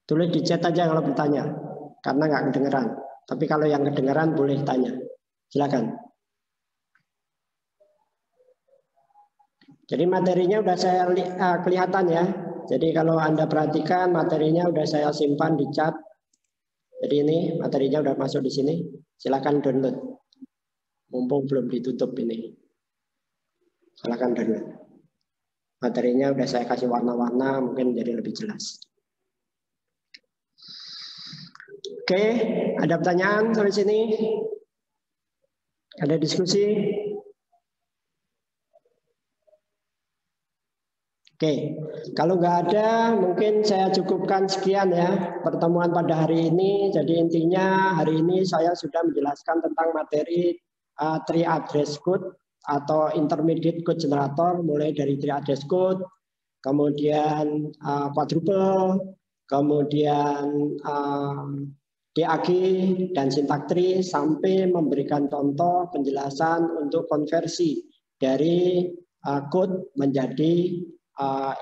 Tulis di chat aja kalau bertanya, karena nggak kedengeran. Tapi kalau yang kedengeran boleh tanya. Silakan. Jadi materinya udah saya kelihatan ya. Jadi kalau Anda perhatikan materinya udah saya simpan di chat. Jadi ini materinya udah masuk di sini. Silakan download. Mumpung belum ditutup ini. Silakan download. Materinya udah saya kasih warna-warna, mungkin jadi lebih jelas. Oke, ada pertanyaan sampai sini? Ada diskusi? Oke, kalau nggak ada, mungkin saya cukupkan sekian ya pertemuan pada hari ini. Jadi intinya hari ini saya sudah menjelaskan tentang materi tree address code atau intermediate code generator, mulai dari tree address code, kemudian quadruple, kemudian DAG dan syntax tree, sampai memberikan contoh penjelasan untuk konversi dari code menjadi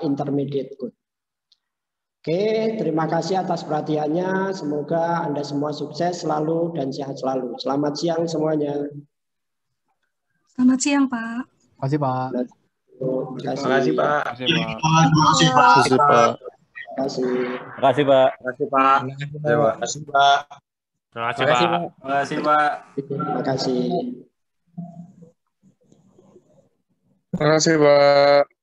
intermediate code. Oke, terima kasih atas perhatiannya. Semoga Anda semua sukses selalu dan sehat selalu. Selamat siang semuanya. Selamat siang, Pak. Terima kasih, Pak. Terima kasih, Pak. Terima kasih, Pak. Terima kasih. Terima kasih, Pak. Terima kasih, Pak. Terima kasih, Pak. Terima kasih, Pak. Terima kasih, Pak. Terima kasih. Terima kasih, Pak.